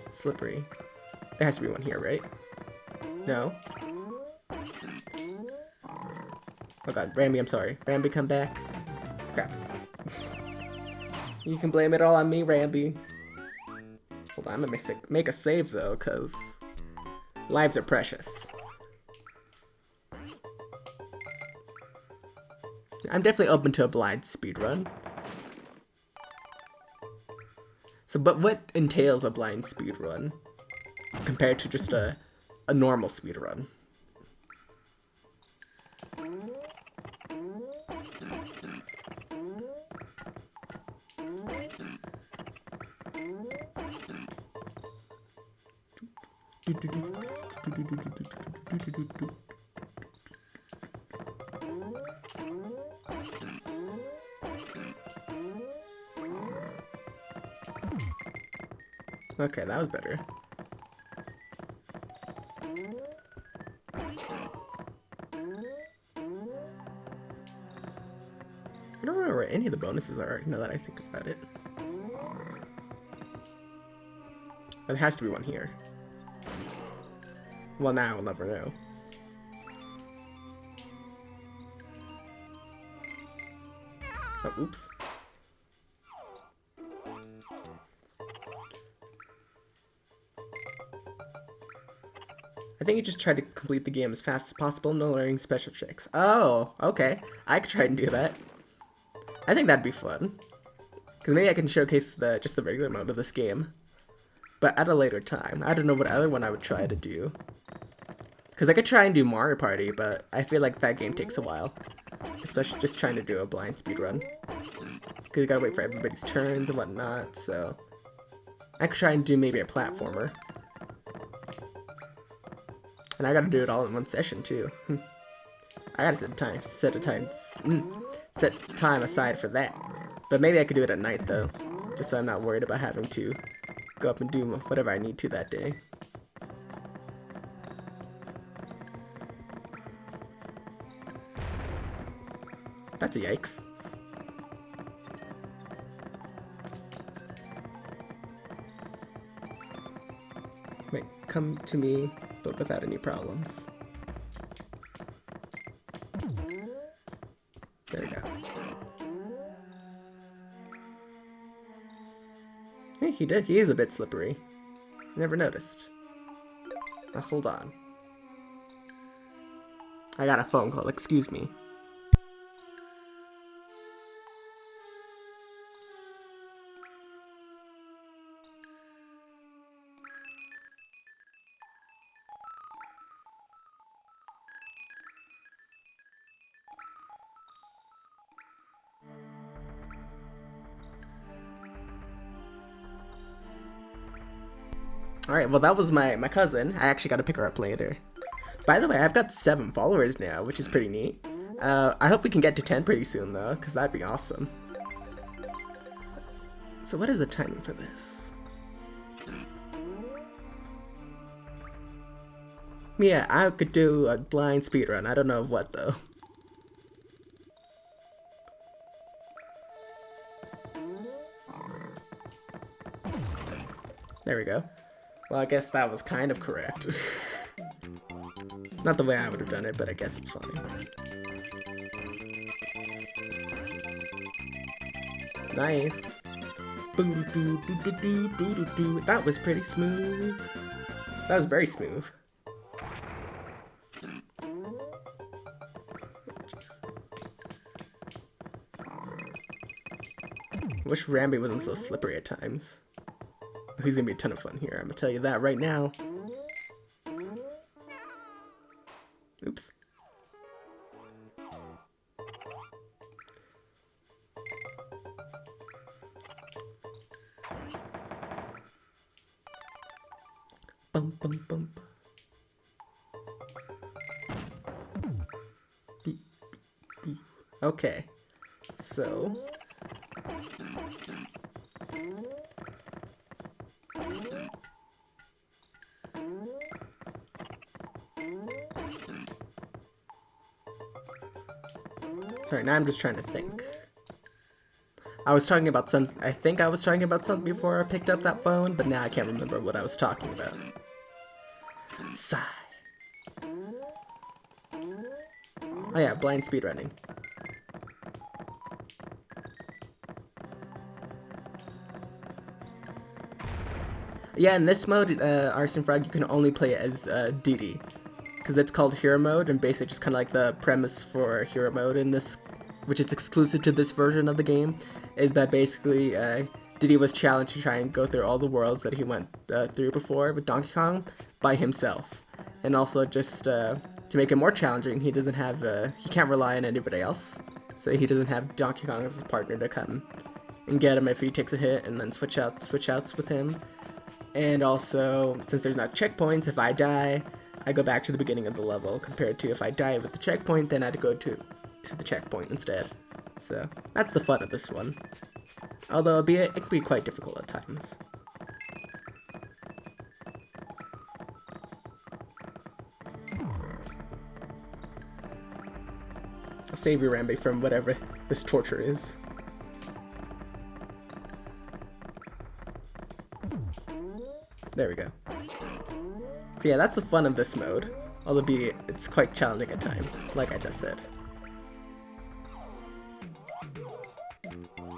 slippery. There has to be one here, right? No? Oh God, Ramby, I'm sorry. Ramby, come back. Crap. You can blame it all on me, Ramby. Hold on, I'm gonna make a save though, because lives are precious. I'm definitely open to a blind speedrun. So, but what entails a blind speedrun compared to just a normal speedrun? Okay, that was better. I don't remember where any of the bonuses are, now that I think about it. There has to be one here. Well, now we'll never know. Oh, oops. I think you just try to complete the game as fast as possible, no learning special tricks. Oh, okay. I could try and do that. I think that'd be fun. Because maybe I can showcase just the regular mode of this game. But at a later time. I don't know what other one I would try to do. Because I could try and do Mario Party, but I feel like that game takes a while. Especially just trying to do a blind speedrun. Because you gotta wait for everybody's turns and whatnot, so. I could try and do maybe a platformer. And I gotta do it all in one session too. I gotta set time aside for that. But maybe I could do it at night though, just so I'm not worried about having to go up and do whatever I need to that day. That's a yikes. come to me, but without any problems. There we go. Hey, he is a bit slippery. Never noticed. Now hold on. I got a phone call, excuse me. Alright, well that was my cousin. I actually gotta pick her up later. By the way, I've got 7 followers now, which is pretty neat. I hope we can get to 10 pretty soon though, because that'd be awesome. So what is the timing for this? Yeah, I could do a blind speedrun. I don't know of what though. There we go. Well, I guess that was kind of correct. Not the way I would have done it, but I guess it's fine. Nice. That was pretty smooth. That was very smooth. I wish Rambi wasn't so slippery at times. He's gonna be a ton of fun here, I'm gonna tell you that right now. Oops. Bump, bump, bump. Okay, so... Sorry, now I'm just trying to think. I was talking about I think I was talking about something before I picked up that phone, but now I can't remember what I was talking about. Sigh. Oh yeah, blind speedrunning. Yeah, in this mode, Arson Frog, you can only play as Didi. Because it's called Hero Mode, and basically just kind of like the premise for Hero Mode in this, which is exclusive to this version of the game, is that basically Diddy was challenged to try and go through all the worlds that he went through before with Donkey Kong by himself. And also just to make it more challenging, he doesn't have, he can't rely on anybody else. So he doesn't have Donkey Kong as his partner to come and get him if he takes a hit, and then switch outs with him. And also, since there's not checkpoints, if I die, I go back to the beginning of the level, compared to if I die with the checkpoint, then I'd go to the checkpoint instead. So, that's the fun of this one. Although it can be quite difficult at times. I'll save you, Rambi, from whatever this torture is. There we go. So yeah, that's the fun of this mode, although it's quite challenging at times, like I just said.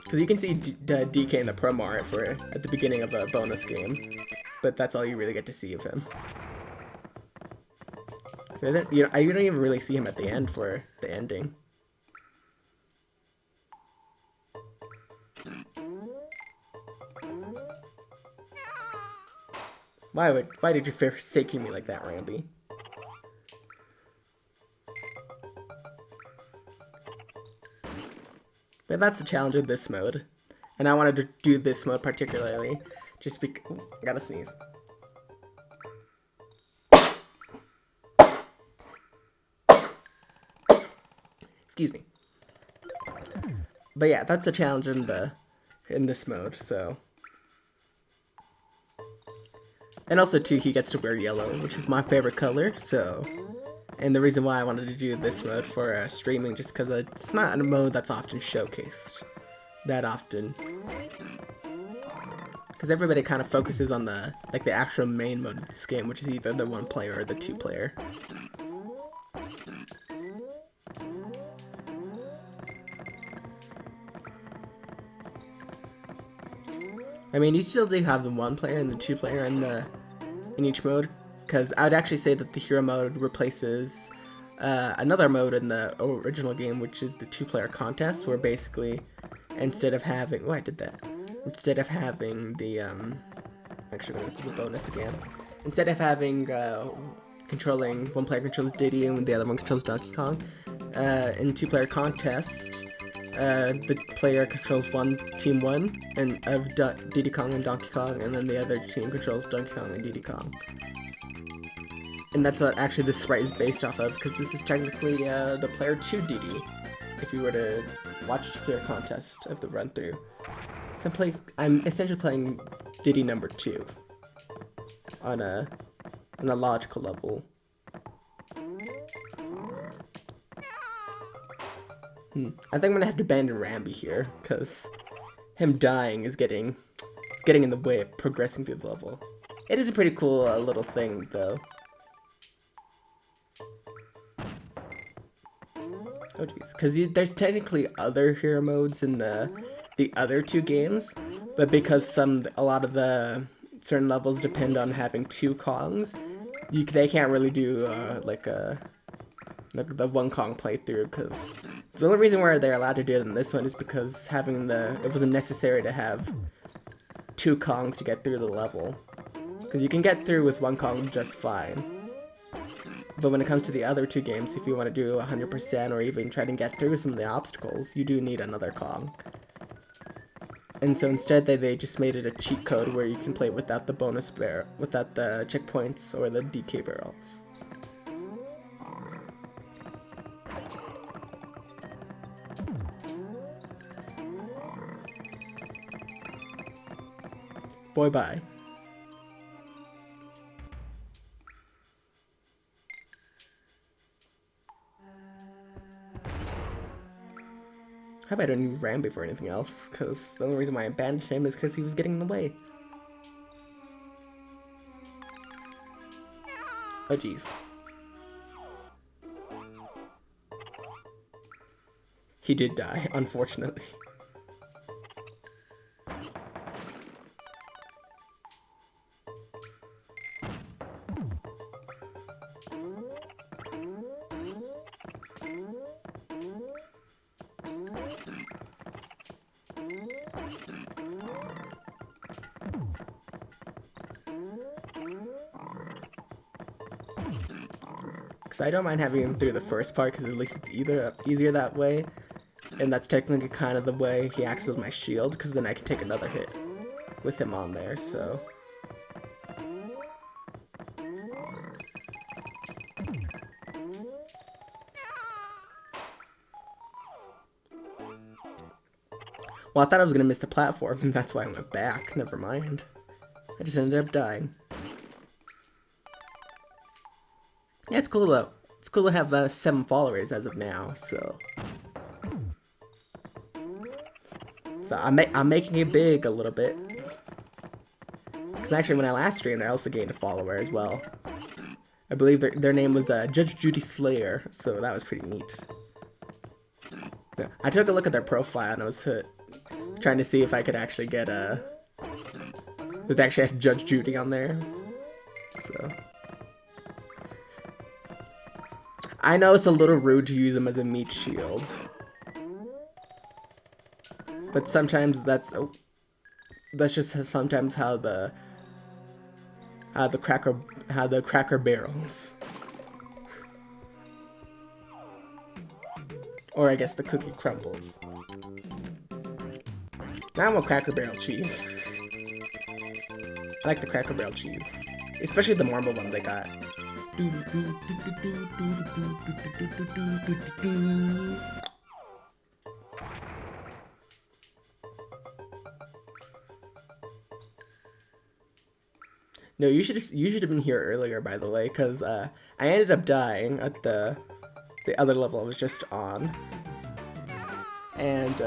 Because you can see DK in the promo art at the beginning of a bonus game, but that's all you really get to see of him. So you don't even really see him at the end for the ending. Why did you forsaking me like that, Rambi? But that's the challenge of this mode. And I wanted to do this mode particularly, just because... I gotta sneeze. Excuse me. But yeah, that's the challenge in this mode, so... And also, too, he gets to wear yellow, which is my favorite color, so... And the reason why I wanted to do this mode for streaming, just because it's not a mode that's often showcased that often. because everybody kind of focuses on the actual main mode of this game, which is either the 1-player or the 2-player. I mean, you still do have the 1-player and the 2-player in each mode, because I would actually say that the hero mode replaces another mode in the original game, which is the 2-player contest, where basically instead of having instead of having the actually going to the bonus again, instead of having controlling one player controls Diddy and the other one controls Donkey Kong, in 2-player contest, the player controls Team 1 and of Diddy Kong and Donkey Kong, and then the other team controls Donkey Kong and Diddy Kong. And that's what actually this sprite is based off of, because this is technically the player 2 Diddy, if you were to watch a 2-player contest of the run-through. So I'm essentially playing Diddy number 2 on a logical level. I think I'm gonna have to abandon Rambi here, because him dying is getting in the way of progressing through the level. It is a pretty cool little thing, though. Oh jeez, because there's technically other hero modes in the other 2 games, but because a lot of the certain levels depend on having 2 Kongs, they can't really do the 1 Kong playthrough, because the only reason why they're allowed to do it in this one is because it wasn't necessary to have 2 Kongs to get through the level, because you can get through with 1 Kong just fine. But when it comes to the other 2 games, if you want to do 100% or even try to get through some of the obstacles, you do need another Kong. And so instead they just made it a cheat code where you can play without the without the checkpoints or the DK barrels. Boy, bye. I hope I don't need Rambi for anything else, because the only reason why I abandoned him is because he was getting in the way. Oh jeez. He did die, unfortunately. Because I don't mind having him through the first part, because at least it's easier that way. And that's technically kind of the way he acts as my shield, because then I can take another hit with him on there, so. Well, I thought I was going to miss the platform, and that's why I went back. Never mind. I just ended up dying. Yeah, it's cool though. It's cool to have 7 followers as of now, so. So I'm making it big a little bit. Because actually, when I last streamed, I also gained a follower as well. I believe their name was Judge Judy Slayer, so that was pretty neat. Yeah, I took a look at their profile and I was trying to see if I could actually get if they actually had Judge Judy on there. So. I know it's a little rude to use them as a meat shield, but sometimes that's just sometimes how the cracker barrels, or I guess the cookie crumbles. Now I want Cracker Barrel cheese. I like the Cracker Barrel cheese, especially the marble one they got. No, you should have been here earlier, by the way, because I ended up dying at the other level I was just on, and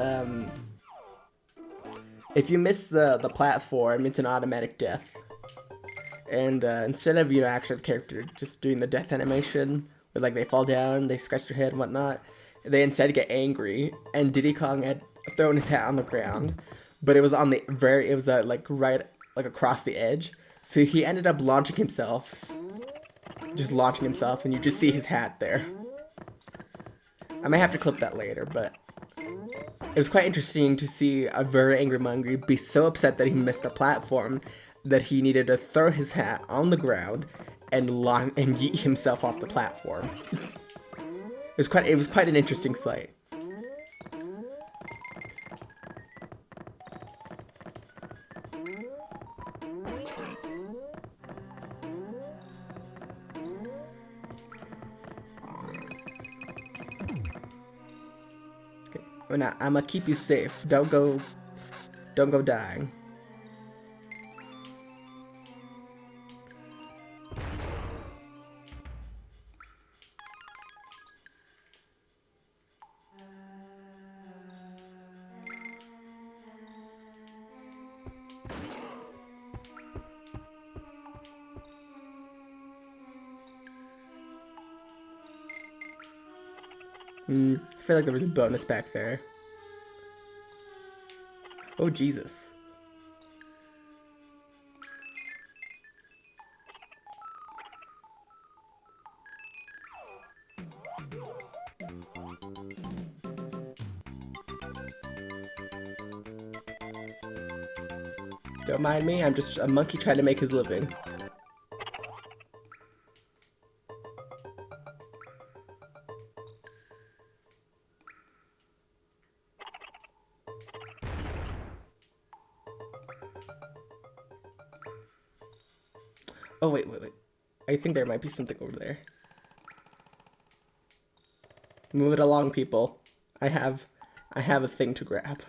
if you miss the platform, it's an automatic death. And instead of, you know, actually the character just doing the death animation, where like they fall down, they scratch their head and whatnot, they instead get angry. And Diddy Kong had thrown his hat on the ground, but it was on the it was like right like across the edge. So he ended up launching himself, just launching himself, and you just see his hat there. I might have to clip that later, but it was quite interesting to see a very angry Mungry be so upset that he missed the platform that he needed to throw his hat on the ground and yeet himself off the platform. It was quite an interesting sight. Okay, well, now I'm gonna keep you safe. Don't go dying. I feel like there was a bonus back there. Oh, Jesus. Don't mind me, I'm just a monkey trying to make his living. Oh, wait. I think there might be something over there. Move it along, people. I have a thing to grab.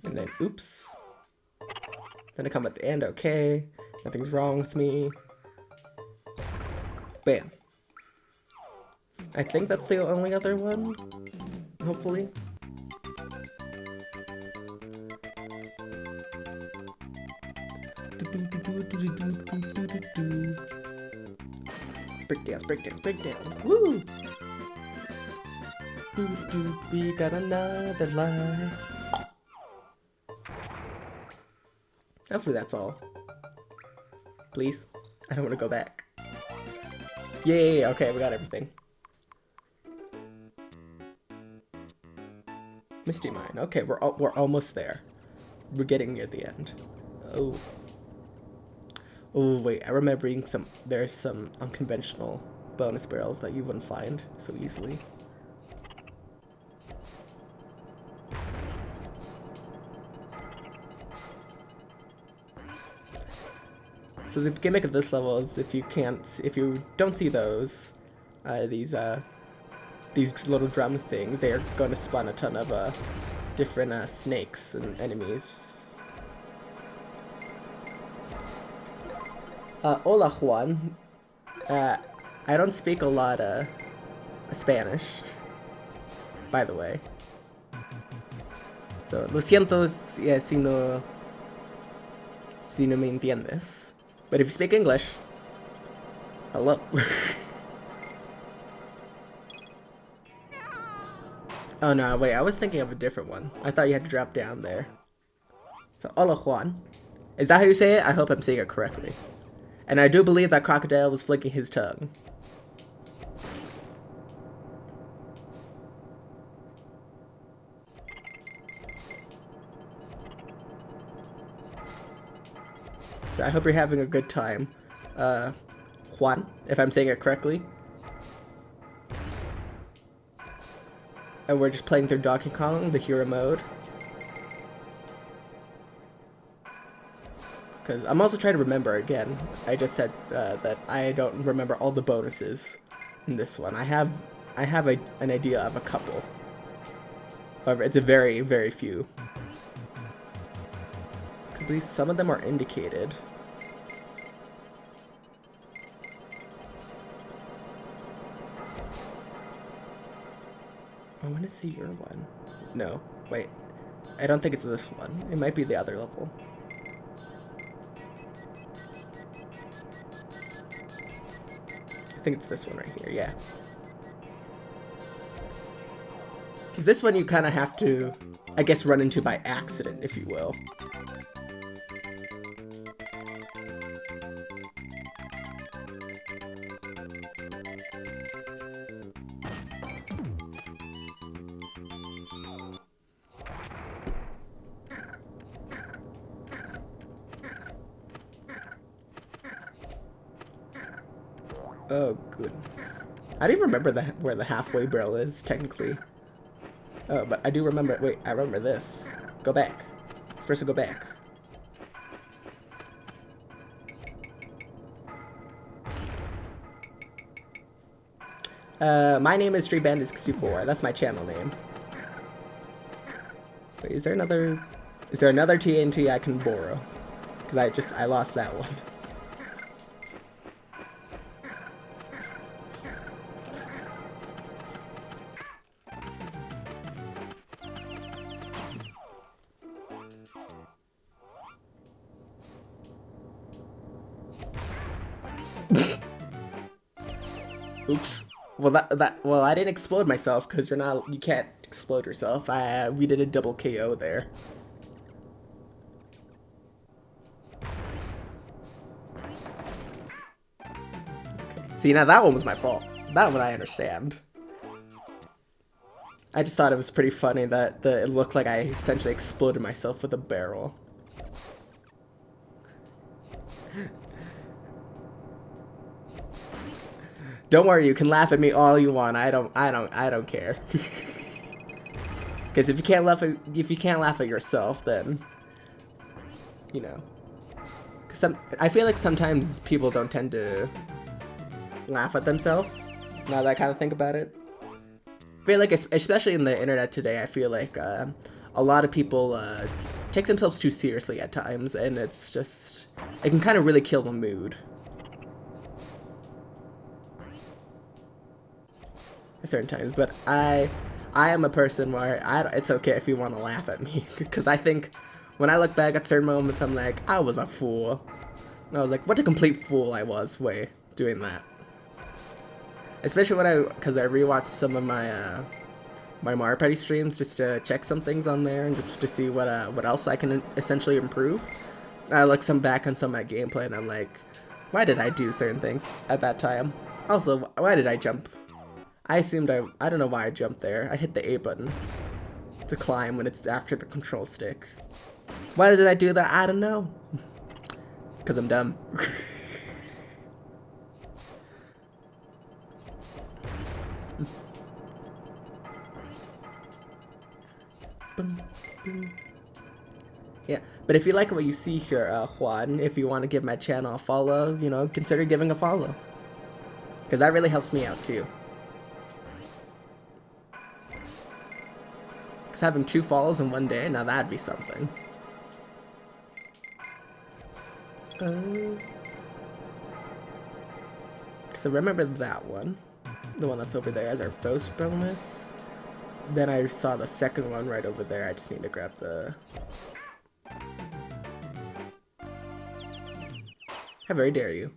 And then, oops. Then I come at the end, okay. Nothing's wrong with me. Bam. I think that's the only other one. Hopefully. Breakdance. Woo! We got another life. Hopefully that's all. Please. I don't want to go back. Yay! Okay, we got everything. Misty Mine. Okay, we're almost there. We're getting near the end. Oh. Oh wait, I remember there's some unconventional bonus barrels that you wouldn't find so easily. So the gimmick of this level is if you don't see those, these little drum things, they are going to spawn a ton of different snakes and enemies. Hola, Juan. I don't speak a lot Spanish, by the way. So, lo siento si no me entiendes. But if you speak English, hello. Oh no, wait, I was thinking of a different one. I thought you had to drop down there. So, hola, Juan. Is that how you say it? I hope I'm saying it correctly. And I do believe that crocodile was flicking his tongue. So I hope you're having a good time. Juan, if I'm saying it correctly. And we're just playing through Donkey Kong, the hero mode. Because I'm also trying to remember again. I just said that I don't remember all the bonuses in this one. I have an idea of a couple. However, it's a very, very few. At least some of them are indicated. I want to see your one. No, wait. I don't think it's this one. It might be the other level. I think it's this one right here, yeah. Because this one you kind of have to, I guess, run into by accident, if you will. Oh, goodness. I don't even remember where the halfway barrel is, technically. Oh, but I do remember... Wait, I remember this. Go back. Supposed to go back. My name is StreetBandits64. That's my channel name. Wait, is there another... Is there another TNT I can borrow? Because I lost that one. Oops. Well, I didn't explode myself because you can't explode yourself. We did a double KO there. Okay. See, now that one was my fault. That one I understand. I just thought it was pretty funny that it looked like I essentially exploded myself with a barrel. Don't worry, you can laugh at me all you want. I don't care. Because if you can't laugh at yourself, then you know. I feel like sometimes people don't tend to laugh at themselves. Now that I kind of think about it, I feel like especially in the internet today, I feel like a lot of people take themselves too seriously at times, and it can kind of really kill the mood. Certain times, but I am a person where it's okay if you want to laugh at me, because I think when I look back at certain moments, I'm like, I was a fool. I was like, what a complete fool I was doing that. Especially because I rewatched some of my my Mario Party streams just to check some things on there and just to see what else I can essentially improve. I look back on some of my gameplay and I'm like, why did I do certain things at that time? Also, why did I jump? I don't know why I jumped there. I hit the A button to climb when it's after the control stick. Why did I do that? I don't know. Because I'm dumb. Yeah, but if you like what you see here, Juan, if you want to give my channel a follow, you know, consider giving a follow. Because that really helps me out too. Because having 2 follows in one day, now that'd be something. Because I remember that one. The one that's over there as our first bonus. Then I saw the second one right over there. I just need to grab the... How very dare you.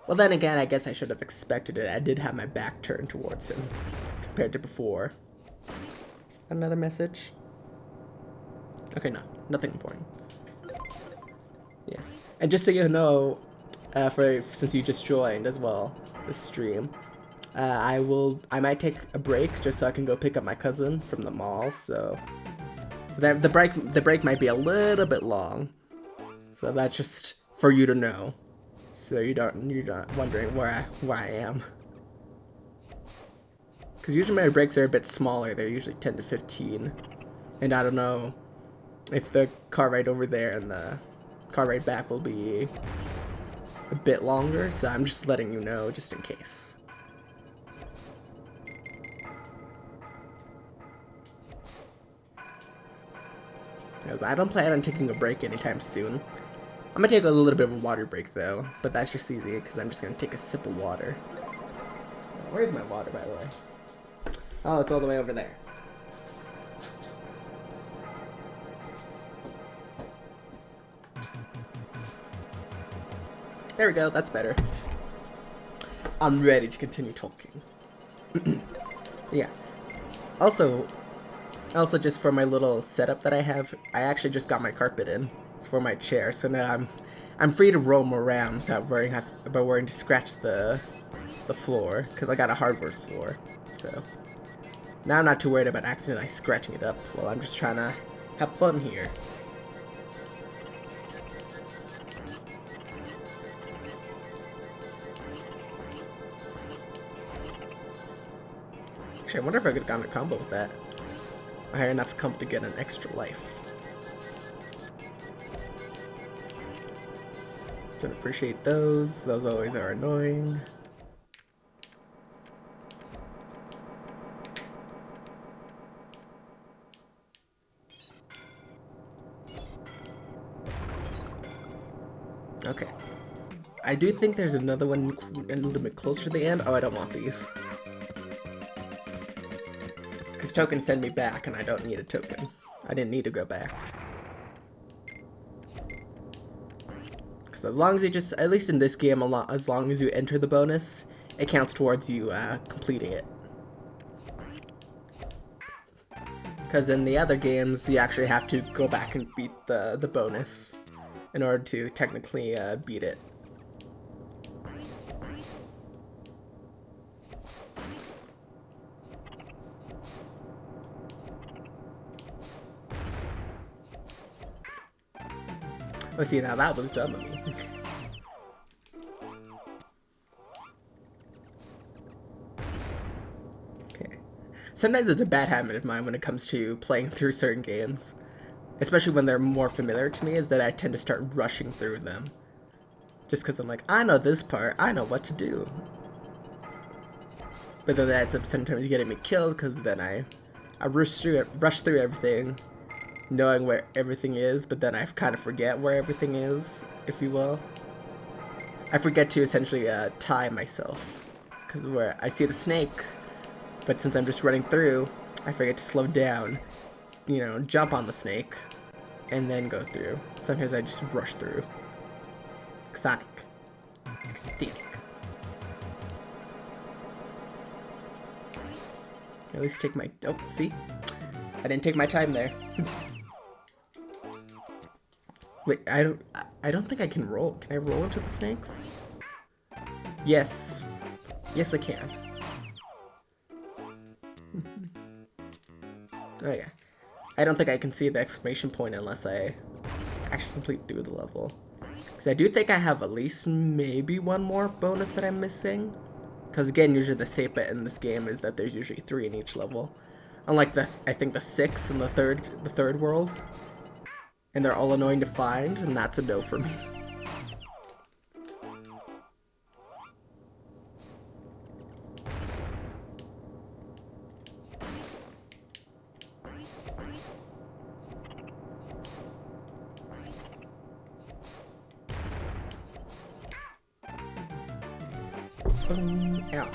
Well then again, I guess I should have expected it. I did have my back turned towards him compared to before. Another message? Okay, no. Nothing important. Yes. And just so you know, since you just joined as well, this stream, I might take a break just so I can go pick up my cousin from the mall, so that the break might be a little bit long. So that's just for you to know. So you're not wondering where I am. Because usually my breaks are a bit smaller. They're usually 10 to 15. And I don't know if the car ride over there and the car ride back will be a bit longer. So I'm just letting you know just in case. Because I don't plan on taking a break anytime soon. I'm going to take a little bit of a water break though. But that's just easy because I'm just going to take a sip of water. Where's my water, by the way? Oh, it's all the way over there. There we go, that's better. I'm ready to continue talking. Yeah. Also, just for my little setup that I have, I actually just got my carpet in. It's for my chair, so now I'm free to roam around without worrying to scratch the floor, because I got a hardwood floor. So now I'm not too worried about accidentally scratching it up while I'm just trying to have fun here. Actually, I wonder if I could have gotten a combo with that. I had enough combo to get an extra life. Don't appreciate those. Those always are annoying. Okay. I do think there's another one a little bit closer to the end. Oh, I don't want these. Because tokens send me back, and I don't need a token. I didn't need to go back. Because as long as you just, at least in this game, as long as you enter the bonus, it counts towards you completing it. Because in the other games, you actually have to go back and beat the bonus in order to technically beat it. Oh, see, now that was dumb of me. Okay. Sometimes it's a bad habit of mine when it comes to playing through certain games, especially when they're more familiar to me, is that I tend to start rushing through them. Just because I'm like, I know this part, I know what to do. But then that ends up sometimes getting me killed, because then I rush through everything, knowing where everything is, but then I kind of forget where everything is, if you will. I forget to essentially time myself, because where I see the snake, but since I'm just running through, I forget to slow down, you know, jump on the snake, and then go through. Sometimes I just rush through. Exotic. At least take my, oh, see? I didn't take my time there. Wait, I don't think I can roll. Can I roll into the snakes? Yes. Yes, I can. Oh yeah. I don't think I can see the exclamation point unless I actually complete through the level. Because I do think I have at least maybe one more bonus that I'm missing. Because again, usually the safe bet in this game is that there's usually 3 in each level. Unlike I think the 6 in the third world. And they're all annoying to find, and that's a no for me. Ow.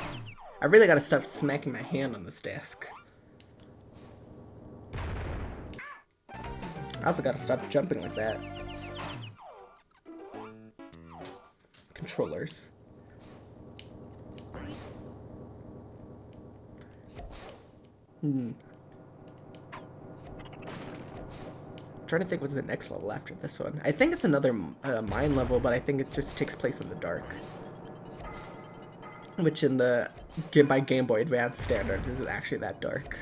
I really gotta stop smacking my hand on this desk. I also gotta stop jumping like that. Controllers. I'm trying to think what's the next level after this one. I think it's another mine level, but I think it just takes place in the dark. Which in the by Game Boy Advance standards isn't actually that dark.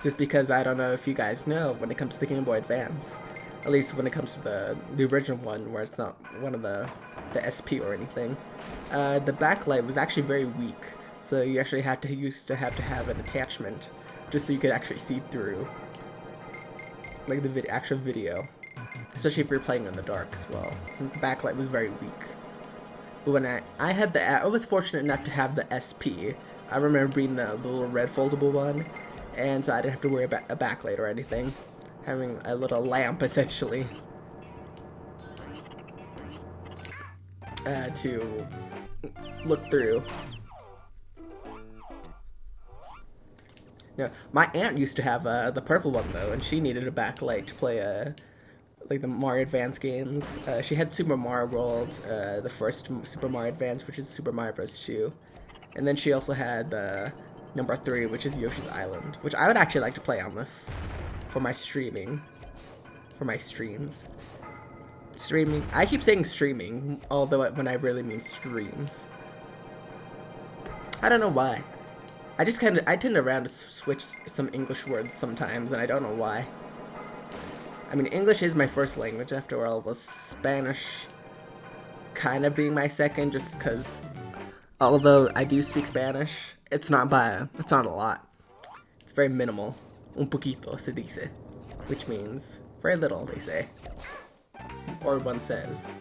Just because I don't know if you guys know, when it comes to the Game Boy Advance, at least when it comes to the original one, where it's not one of the SP or anything, the backlight was actually very weak. So you actually used to have an attachment just so you could actually see through, like the actual video, especially if you're playing in the dark as well, since the backlight was very weak. But when I was fortunate enough to have the SP. I remember being the little red foldable one, and so I didn't have to worry about a backlight or anything, having a little lamp essentially to look through. Yeah, my aunt used to have the purple one though, and she needed a backlight to play like the Mario Advance games. She had Super Mario World, the first Super Mario Advance, which is Super Mario Bros. 2, and then she also had number 3, which is Yoshi's Island, which I would actually like to play on this for my streaming, for my streams. Streaming. I keep saying streaming, although when I really mean streams. I don't know why. I tend to switch some English words sometimes, and I don't know why. I mean, English is my first language after all, with Spanish kind of being my second, just because, although I do speak Spanish, it's not a lot. It's very minimal. Un poquito se dice, which means very little, they say. Or one says.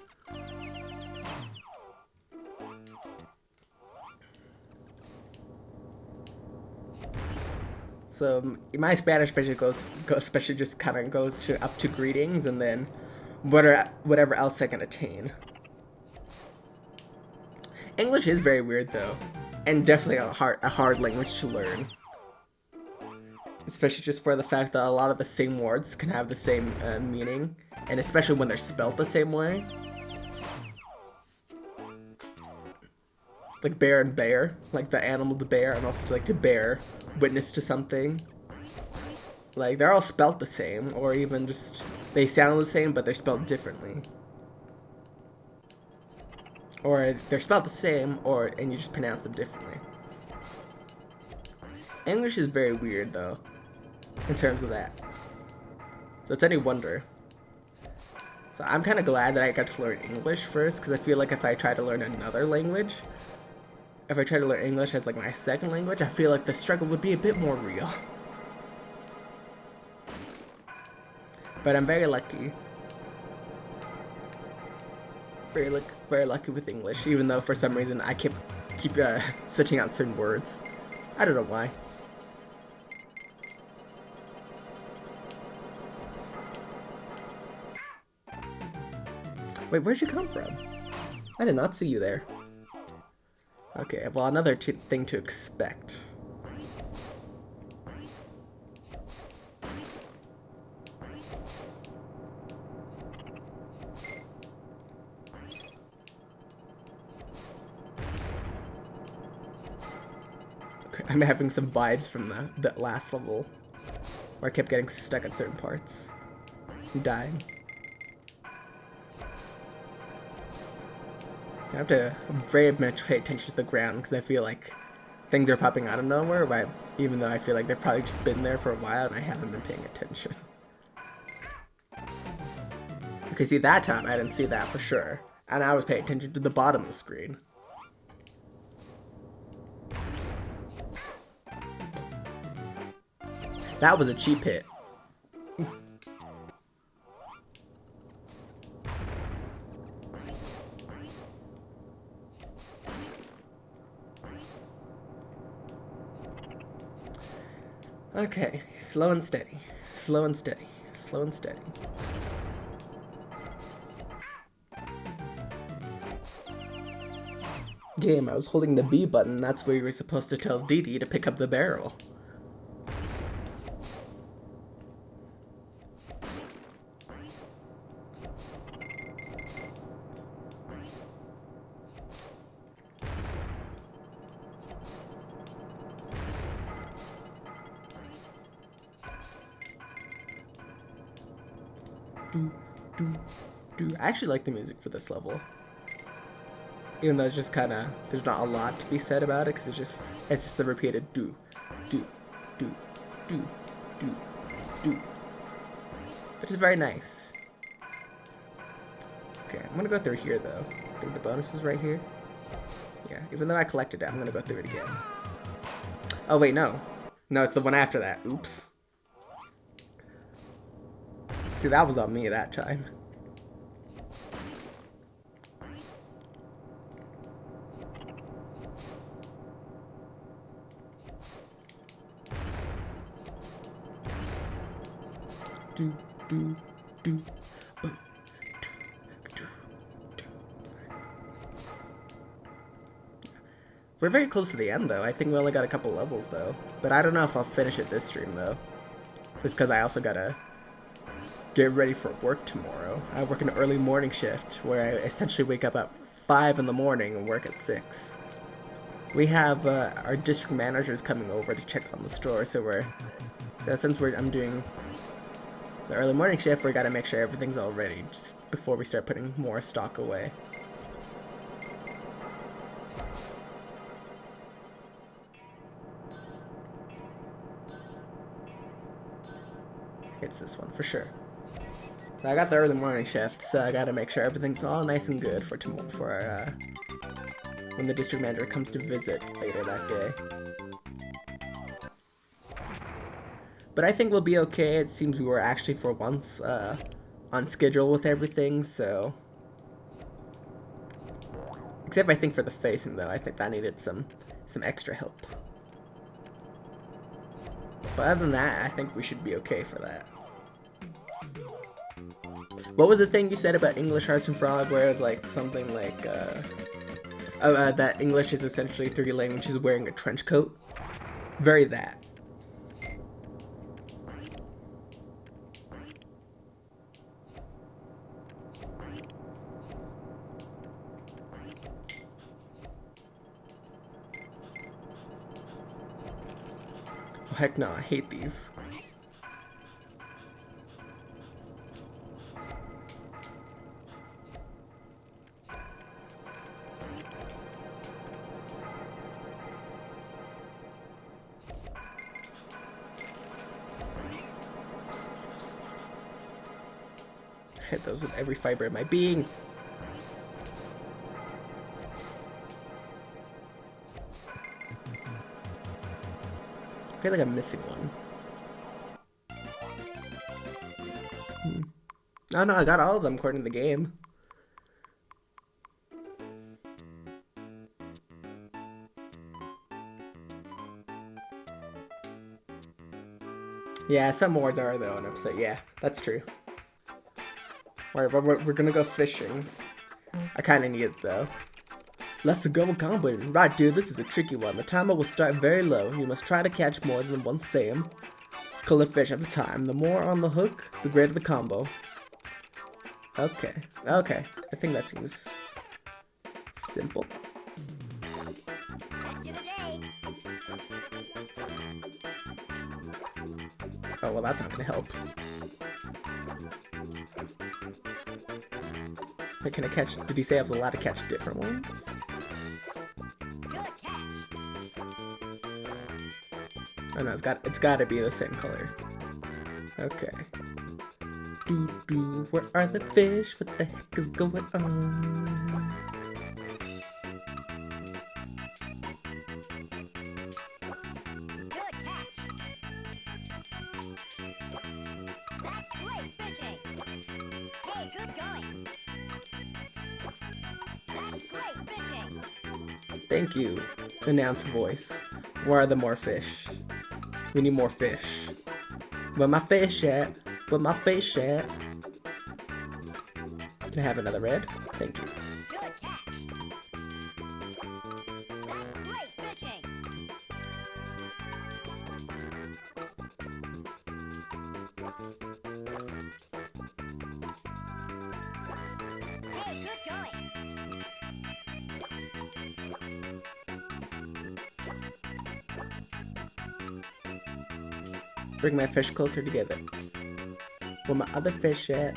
So my Spanish especially just kind of goes up to greetings and then whatever else I can attain. English is very weird though, and definitely a hard language to learn. Especially just for the fact that a lot of the same words can have the same meaning, and especially when they're spelt the same way. Like bear and bear, like the animal the bear, and also to bear witness to something. Like they're all spelt the same, or even just they sound the same but they're spelled differently. Or they're spelled the same, and you just pronounce them differently. English is very weird though, in terms of that. So it's any wonder. So I'm kind of glad that I got to learn English first, because I feel like if I try to learn another language, if I try to learn English as like my second language, I feel like the struggle would be a bit more real. But I'm very lucky. Very lucky with English, even though for some reason I keep switching out certain words. I don't know why. Wait, where'd you come from? I did not see you there. Okay, well, another thing to expect. Okay, I'm having some vibes from the last level, where I kept getting stuck at certain parts and dying. I have to very much pay attention to the ground, because I feel like things are popping out of nowhere, but even though I feel like they've probably just been there for a while and I haven't been paying attention. Okay, see, that time I didn't see that for sure, and I was paying attention to the bottom of the screen. That was a cheap hit. Okay, slow and steady, slow and steady, slow and steady. Game, I was holding the B button, that's where you were supposed to tell Dee Dee to pick up the barrel. I actually like the music for this level, even though it's just kind of, there's not a lot to be said about it, because it's just a repeated do, do, do, do, do, do. But it's very nice. Okay, I'm gonna go through here though. I think the bonus is right here. Yeah, even though I collected it, I'm gonna go through it again. Oh wait, no, it's the one after that. Oops. See, that was on me that time. Do, do, do, but, do. We're very close to the end, though. I think we only got a couple levels, though. But I don't know if I'll finish it this stream, though. Just because I also gotta get ready for work tomorrow. I work an early morning shift where I essentially wake up at 5 in the morning and work at 6. We have our district managers coming over to check on the store, so since I'm doing the early morning shift, we gotta make sure everything's all ready just before we start putting more stock away. It's this one for sure. So I got the early morning shift, so I gotta make sure everything's all nice and good for tomorrow, when the district manager comes to visit later that day. But I think we'll be okay. It seems we were actually for once on schedule with everything, so. Except I think for the facing though, I think that needed some extra help. But other than that, I think we should be okay for that. What was the thing you said about English Hearts and Frog where it's like something like that English is essentially 3 languages wearing a trench coat? Very that. Oh, heck no, I hate these. I hate those with every fiber of my being. I feel like I'm missing one. Oh no, I got all of them according to the game. Yeah, some awards are though, and I'm saying, yeah, that's true. Alright, we're gonna go fishing. I kinda need it though. Let's go combo. Right, dude, this is a tricky one. The timer will start very low. You must try to catch more than one same colored fish at a time. The more on the hook, the greater the combo. Okay, okay. I think that seems simple. Oh, well, that's not gonna help. Wait, can I catch? Did he say I was allowed to catch different ones? Oh no, it's gotta be the same color. Okay. Where are the fish? What the heck is going on? Thank you, announcer voice. Where are the more fish? We need more fish. Where my fish at? Where my fish at? Can I have another red? Thank you. Bring my fish closer together. Where my other fish at?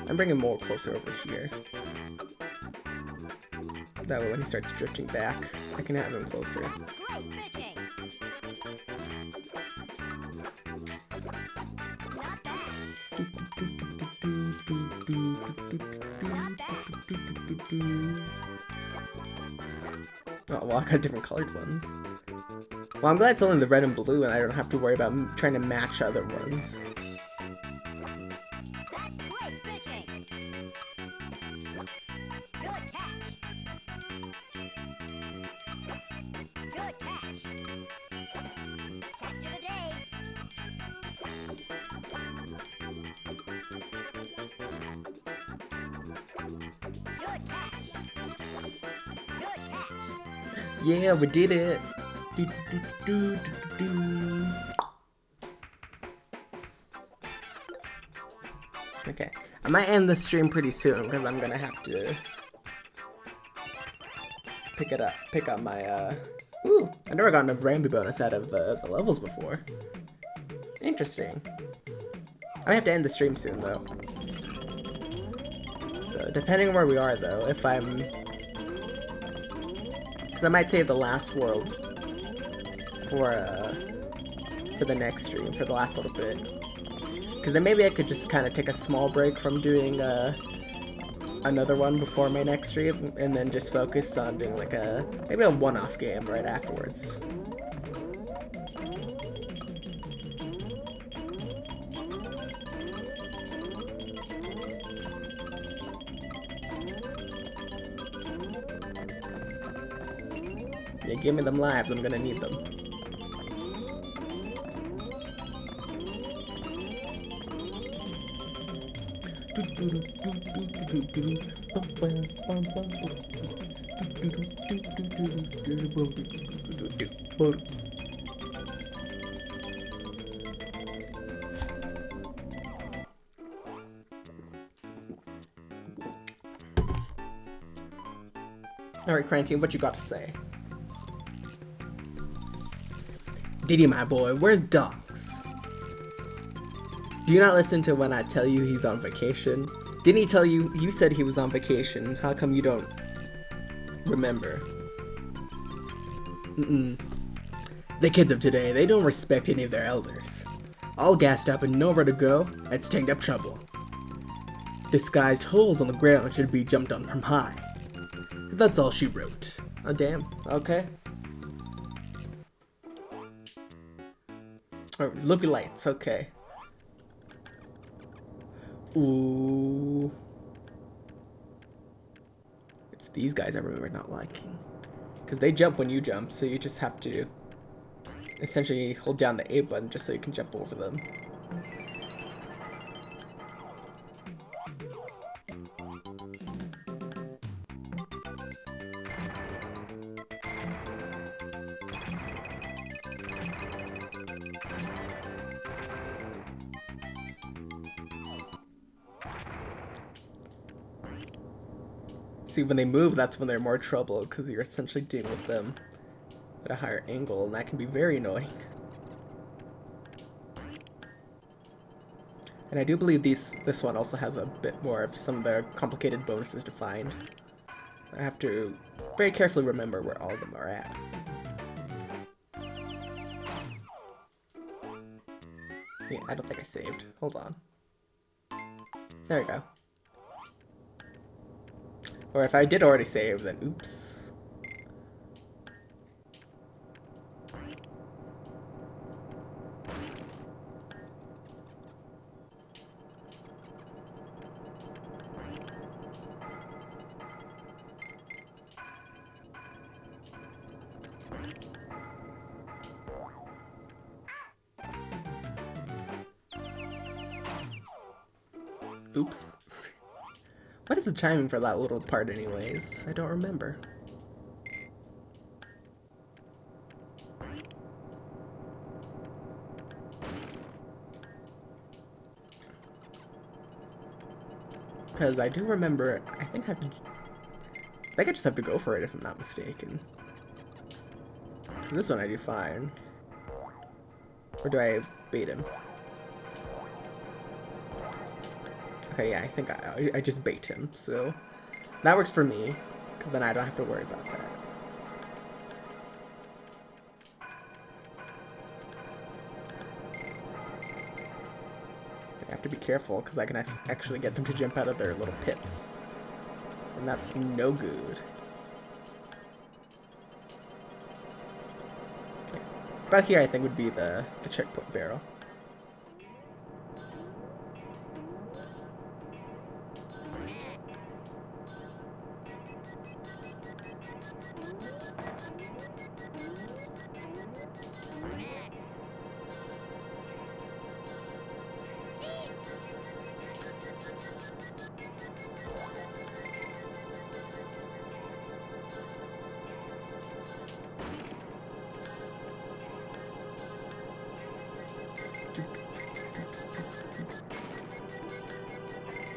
I'm bringing more closer over here. That way when he starts drifting back, I can have him closer. Oh, well, I got different colored ones. Well, I'm glad it's only the red and blue and I don't have to worry about trying to match other ones. Yeah, we did it. Do, do, do, do, do, do. Okay, I might end the stream pretty soon because I'm gonna have to pick up my Ooh, I've never gotten a Ramby bonus out of the levels before. Interesting. I might have to end the stream soon though. So depending on where we are though, if I'm, because I might save the last world for the next stream, for the last little bit. Because then maybe I could just kind of take a small break from doing another one before my next stream, and then just focus on doing like maybe a one-off game right afterwards. Yeah, give me them lives, I'm gonna need them. Alright, Cranky, what you got to say? Diddy, my boy, where's Dogs? Do you not listen to when I tell you he's on vacation? Didn't he tell you, you said he was on vacation, how come you don't remember? The kids of today, they don't respect any of their elders. All gassed up and nowhere to go, it's tanked up trouble. Disguised holes on the ground should be jumped on from high. That's all she wrote. Oh damn, okay. Oh, loopy lights, okay. Ooh. It's these guys I remember not liking. Because they jump when you jump, so you just have to essentially hold down the A button just so you can jump over them. See, when they move, that's when they're more trouble, because you're essentially dealing with them at a higher angle, and that can be very annoying. And I do believe this one also has a bit more of some of the complicated bonuses to find. I have to very carefully remember where all of them are at. Yeah, I don't think I saved. Hold on. There we go. Or if I did already save, then oops. Oops. What is the timing for that little part anyways? I don't remember. Because I do remember, I think I just have to go for it if I'm not mistaken. This one I do fine. Or do I bait him? Okay, yeah, I think I just bait him, so that works for me, because then I don't have to worry about that. I have to be careful, because I can actually get them to jump out of their little pits. And that's no good. Okay. About here, I think, would be the checkpoint barrel.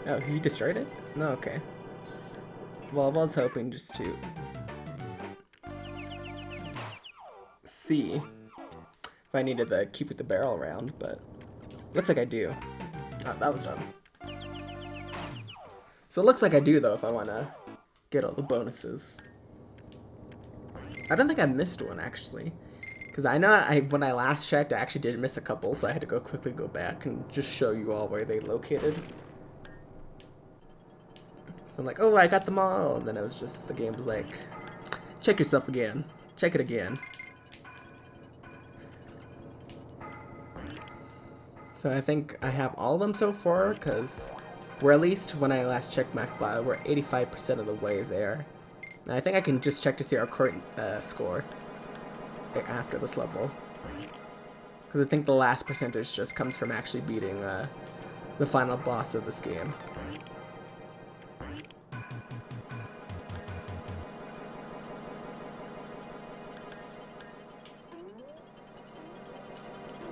Oh, he destroyed it? No, okay. Well, I was hoping just to see if I needed to keep with the barrel around, but looks like I do. Oh, that was dumb. So it looks like I do, though, if I want to get all the bonuses. I don't think I missed one, actually. Because I know when I last checked, I actually did miss a couple, so I had to quickly go back and just show you all where they located. So I'm like, oh, I got them all. And then it was just, the game was like, check yourself again. Check it again. So I think I have all of them so far, because we're at least, when I last checked my file, we're 85% of the way there. And I think I can just check to see our current score after this level. Because I think the last percentage just comes from actually beating the final boss of this game.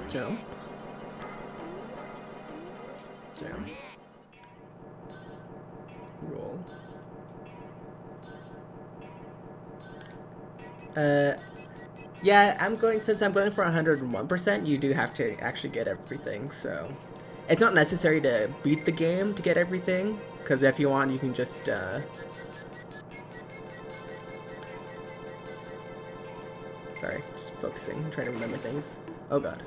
Jump. Jump. Roll. Yeah, since I'm going for 101%, you do have to actually get everything, so it's not necessary to beat the game to get everything, because if you want, you can just, sorry, just focusing, I'm trying to remember things. Oh god.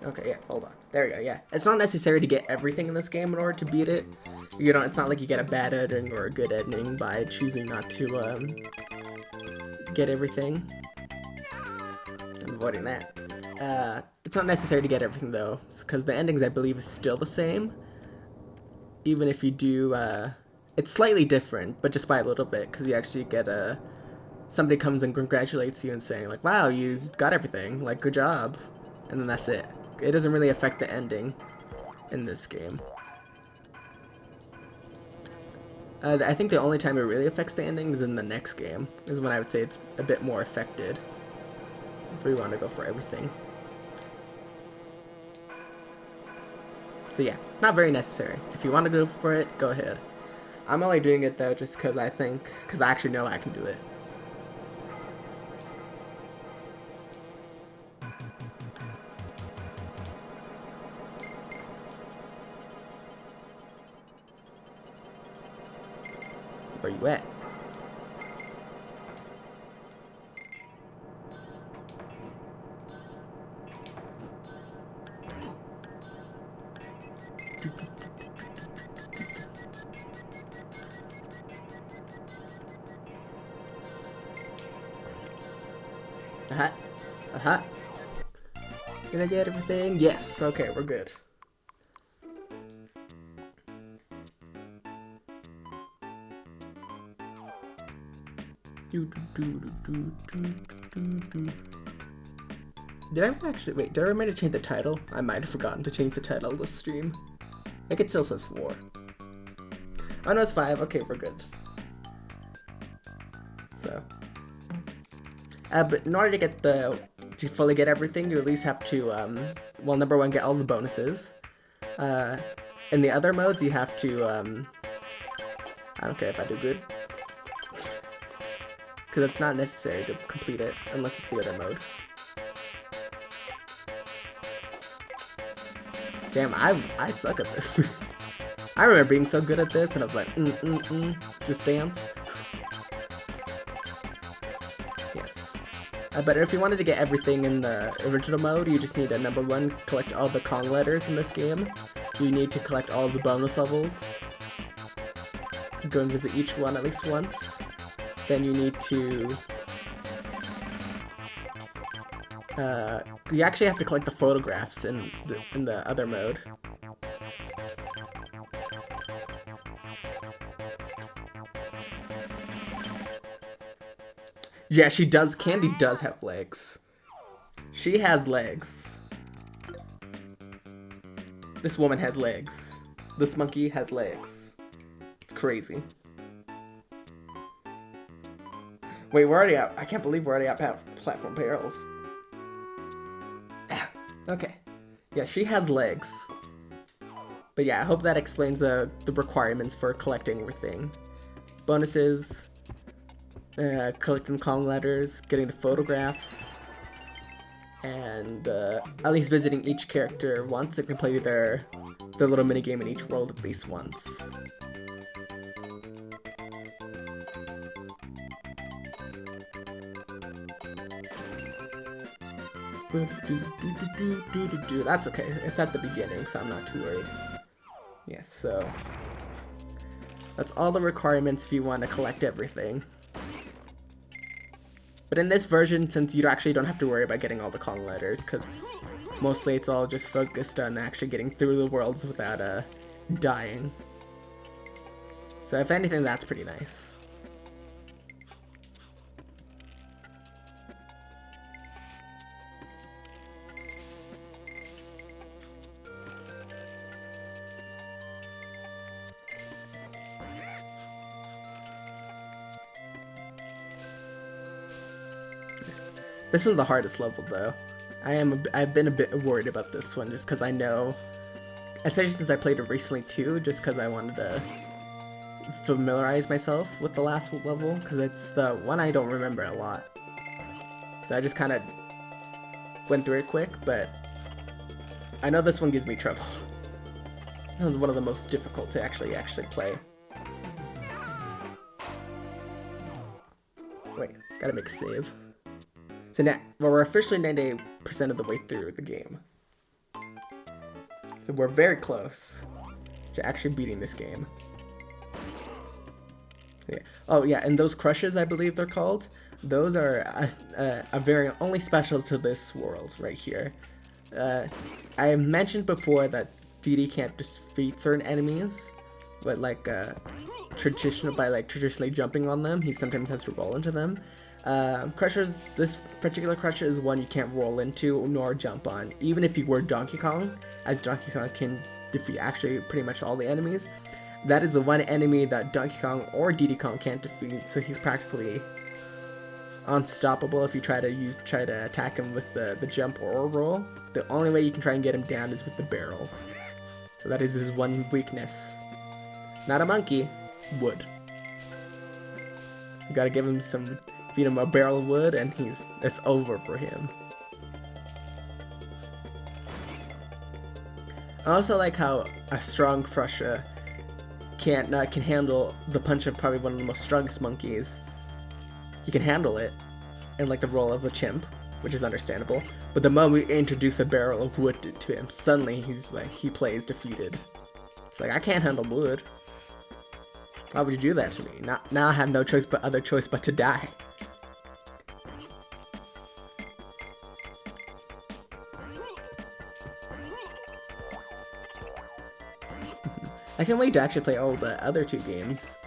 Okay, yeah, hold on. There we go, yeah. It's not necessary to get everything in this game in order to beat it. You know, it's not like you get a bad ending or a good ending by choosing not to, get everything. I'm avoiding that. It's not necessary to get everything, though, because the endings, I believe, is still the same. Even if you do, it's slightly different, but just by a little bit, because you actually get, somebody comes and congratulates you and saying, like, wow, you got everything, like, good job. And then that's it. It doesn't really affect the ending in this game. I think the only time it really affects the ending is in the next game, is when I would say it's a bit more affected, if we want to go for everything. So yeah, not very necessary. If you want to go for it, go ahead. I'm only doing it though just because I actually know I can do it. Where you at? Uh-huh. Uh-huh. Did I get everything? Yes. Okay, we're good. Did I actually wait? Did I remember to change the title? I might have forgotten to change the title of the stream. I think it still says 4. Oh no, it's 5. Okay, we're good. So, but in order to get to fully get everything, you at least have to well, number 1, get all the bonuses. In the other modes, you have to I don't care if I do good. Because it's not necessary to complete it, unless it's the other mode. Damn, I suck at this. I remember being so good at this, and I was like, just dance. Yes. But if you wanted to get everything in the original mode, you just need to, number 1, collect all the Kong letters in this game. You need to collect all the bonus levels. Go and visit each one at least once. Then you need to... you actually have to collect the photographs in the other mode. Yeah, she does. Candy does have legs. She has legs. This woman has legs. This monkey has legs. It's crazy. Wait, we're already out. I can't believe we're already at platform barrels. Okay. Yeah, she has legs. But yeah, I hope that explains the requirements for collecting everything. Bonuses, collecting Kong letters, getting the photographs, and at least visiting each character once and completing their little minigame in each world at least once. That's okay. It's at the beginning, so I'm not too worried. Yes, so that's all the requirements if you want to collect everything. But in this version, since you actually don't have to worry about getting all the Kong letters, because mostly it's all just focused on actually getting through the worlds without dying. So if anything, that's pretty nice. This is the hardest level though. I've been a bit worried about this one just because I know, especially since I played it recently too, just because I wanted to familiarize myself with the last level, because it's the one I don't remember a lot. So I just kind of went through it quick, but I know this one gives me trouble. This one's one of the most difficult to actually play. Wait, gotta make a save. So now, well, we're officially 98% of the way through the game. So we're very close to actually beating this game. So yeah. Oh yeah, and those crushes, I believe they're called, those are a very only special to this world right here. I mentioned before that DD can't defeat certain enemies, but like traditionally jumping on them, he sometimes has to roll into them. Crushers, this particular crusher is one you can't roll into nor jump on. Even if you were Donkey Kong, as Donkey Kong can defeat actually pretty much all the enemies, that is the one enemy that Donkey Kong or Diddy Kong can't defeat, so he's practically unstoppable if you try to attack him with the jump or roll. The only way you can try and get him down is with the barrels. So that is his one weakness. Not a monkey, wood. You gotta give him feed him a barrel of wood, and it's over for him. I also like how a strong crusher can handle the punch of probably one of the most strongest monkeys. He can handle it in like the role of a chimp, which is understandable. But the moment we introduce a barrel of wood to him, suddenly he plays defeated. It's like, I can't handle wood. Why would you do that to me? Now I have no other choice but to die. I can't wait to actually play all the other two games,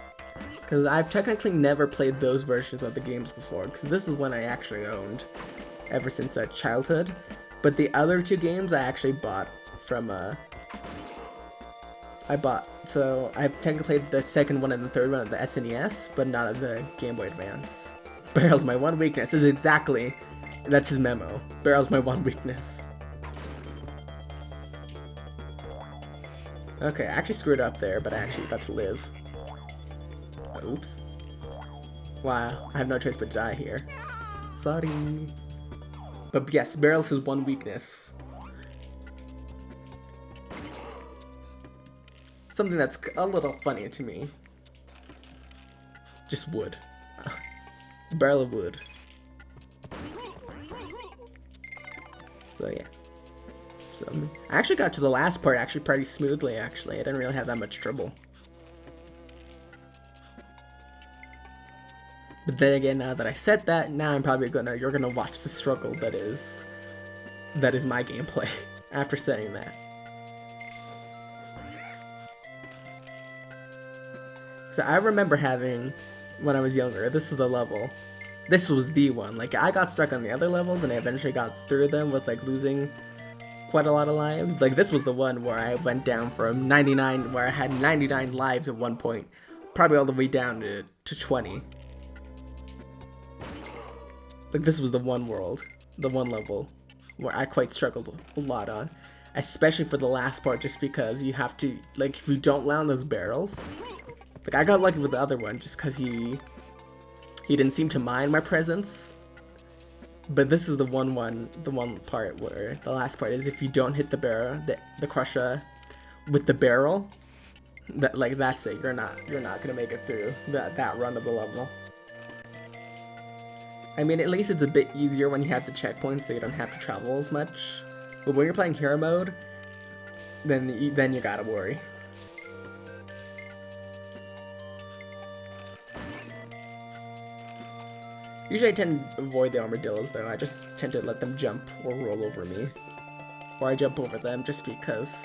because I've technically never played those versions of the games before, because this is one I actually owned ever since childhood. But the other two games I actually bought from so I've technically played the second one and the third one of the SNES, but not of the Game Boy Advance. Barrel's my one weakness. That's his memo. Barrel's my one weakness. Okay, I actually screwed up there, but I actually got to live. Oops. Wow, I have no choice but to die here. Sorry. But yes, barrel's his one weakness. Something that's a little funny to me. Just wood. Barrel of wood. So yeah. I actually got to the last part pretty smoothly, actually. I didn't really have that much trouble. But then again, now that I said that, now I'm probably you're gonna watch the struggle that is my gameplay after saying that. So I remember having, when I was younger, this is the level. This was the one. Like, I got stuck on the other levels and I eventually got through them with like losing quite a lot of lives. Like, this was the one where I went down from 99, where I had 99 lives at one point, probably all the way down to 20. Like, this was the one world, the one level, where I quite struggled a lot on. Especially for the last part, just because you have to, like, if you don't land those barrels. Like, I got lucky with the other one, just because he didn't seem to mind my presence. But this is the one part where the last part is if you don't hit the barrel, the crusher with the barrel, that's it. You're not gonna make it through that run of the level. I mean, at least it's a bit easier when you have the checkpoints, so you don't have to travel as much. But when you're playing hero mode, then you gotta worry. Usually I tend to avoid the armadillos, though. I just tend to let them jump or roll over me. Or I jump over them just because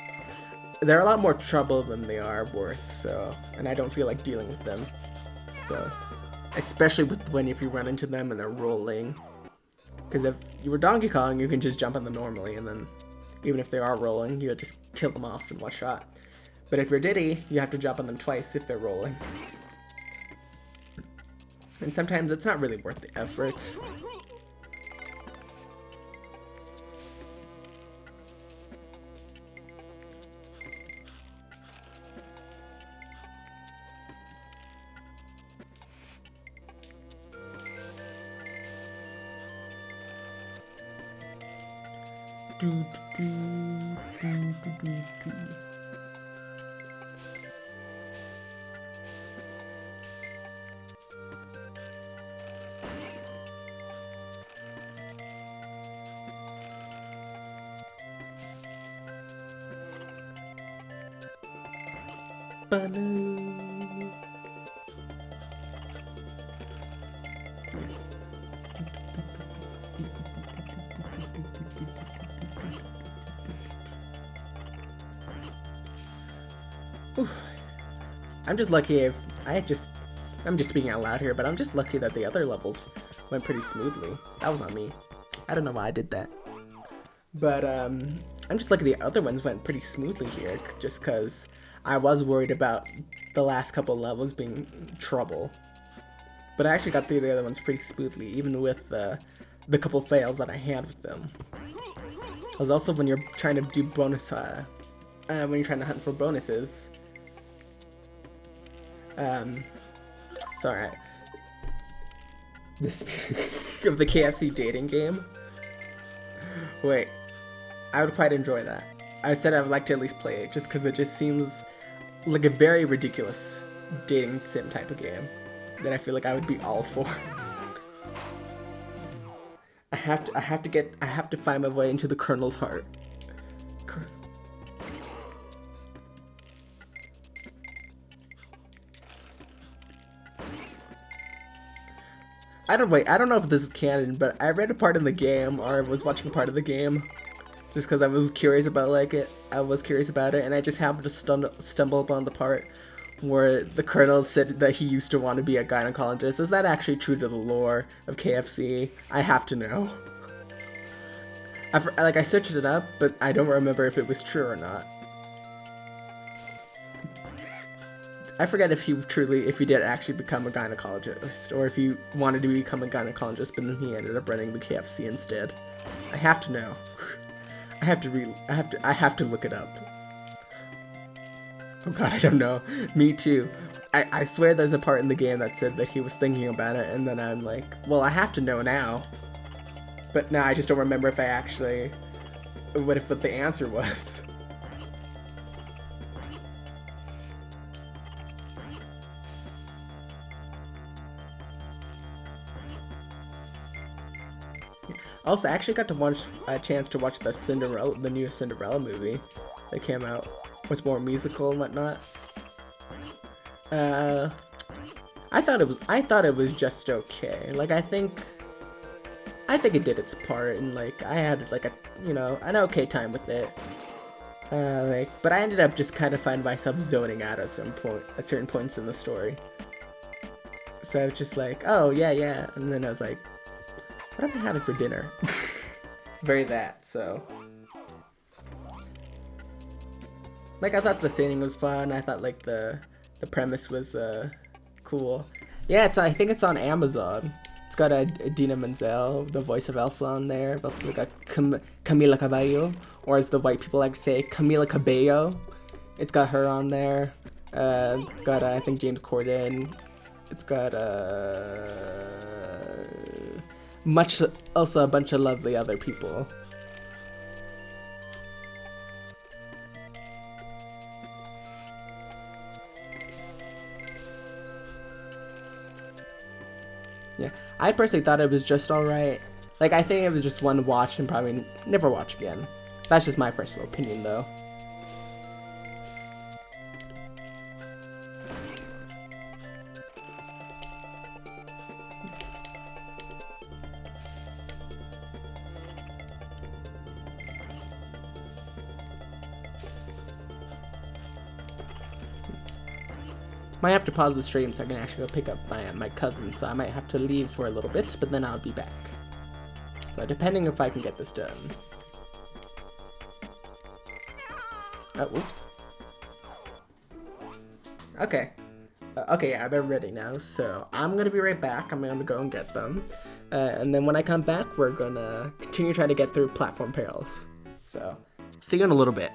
they're a lot more trouble than they are worth, so... And I don't feel like dealing with them. So... Especially if you run into them and they're rolling. Because if you were Donkey Kong, you can just jump on them normally, and then even if they are rolling, you just kill them off in one shot. But if you're Diddy, you have to jump on them twice if they're rolling. And sometimes it's not really worth the effort. I'm just lucky if I'm just speaking out loud here, but I'm just lucky that the other levels went pretty smoothly. That was on me. I don't know why I did that. But I'm just lucky the other ones went pretty smoothly here, just because I was worried about the last couple levels being trouble. But I actually got through the other ones pretty smoothly, even with the couple fails that I had with them. Because also when you're trying to do bonus, when you're trying to hunt for bonuses, sorry, this of the KFC dating game. Wait, I would quite enjoy that. I said I would like to at least play it, just because it just seems like a very ridiculous dating sim type of game that I feel like I would be all for. I have to find my way into the Colonel's heart. I don't know if this is canon, but I read a part in the game, or I was watching a part of the game, just because I was curious about it, and I just happened to stumble upon the part where the Colonel said that he used to want to be a gynecologist. Is that actually true to the lore of KFC? I have to know. I searched it up, but I don't remember if it was true or not. I forget if he did actually become a gynecologist, or if he wanted to become a gynecologist, but then he ended up running the KFC instead. I have to know. I have to look it up. Oh god, I don't know. Me too. I swear there's a part in the game that said that he was thinking about it, and then I'm like, well, I have to know now. But now I just don't remember if what the answer was. Also, I actually got to watch a chance to watch the new Cinderella movie that came out. It's more musical and whatnot. I thought it was just okay. Like, I think it did its part, and like I had like an okay time with it. But I ended up just kind of finding myself zoning out at certain points in the story. So I was just like, oh yeah, and then I was like, what am I having for dinner? Very that, so. Like, I thought the singing was fun. I thought like the premise was cool. Yeah, I think it's on Amazon. It's got a Dina Menzel, the voice of Elsa, on there. I've also got Camila Cabello, or as the white people like to say, Camila Cabello. It's got her on there. It's got I think James Corden. It's got also a bunch of lovely other people. Yeah, I personally thought it was just alright. Like, I think it was just one watch and probably never watch again. That's just my personal opinion, though. Might have to pause the stream so I can actually go pick up my cousin, so I might have to leave for a little bit, but then I'll be back. So depending if I can get this done. Oh, whoops. Okay. Okay, yeah, they're ready now, so I'm gonna be right back. I'm gonna go and get them. And then when I come back, we're gonna continue trying to get through platform perils. So, see you in a little bit.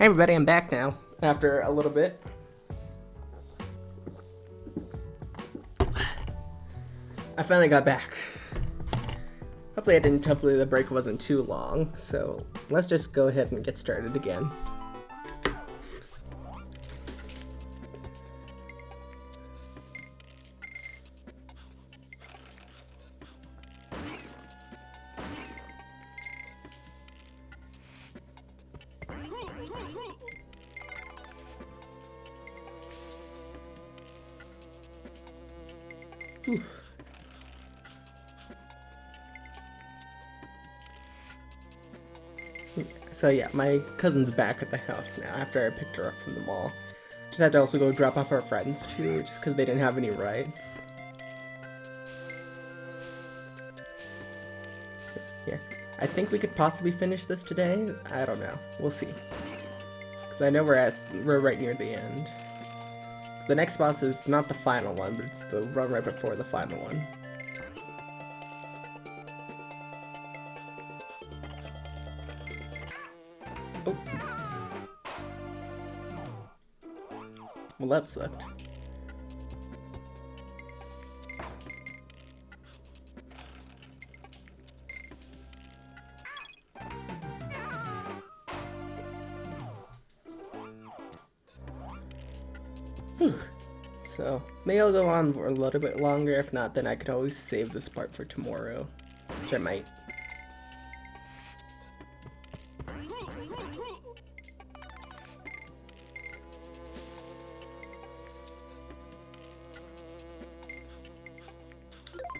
Hey everybody, I'm back now after a little bit. I finally got back. Hopefully the break wasn't too long, so let's just go ahead and get started again. Whew. So yeah, my cousin's back at the house now after I picked her up from the mall. Just had to also go drop off our friends too, just because they didn't have any rides. Yeah, I think we could possibly finish this today. I don't know. We'll see. Because I know we're right near the end. The next boss is not the final one, but it's the run right before the final one. Oh. Well, that sucked. Whew. So, maybe I'll go on for a little bit longer. If not, then I could always save this part for tomorrow. Which I might.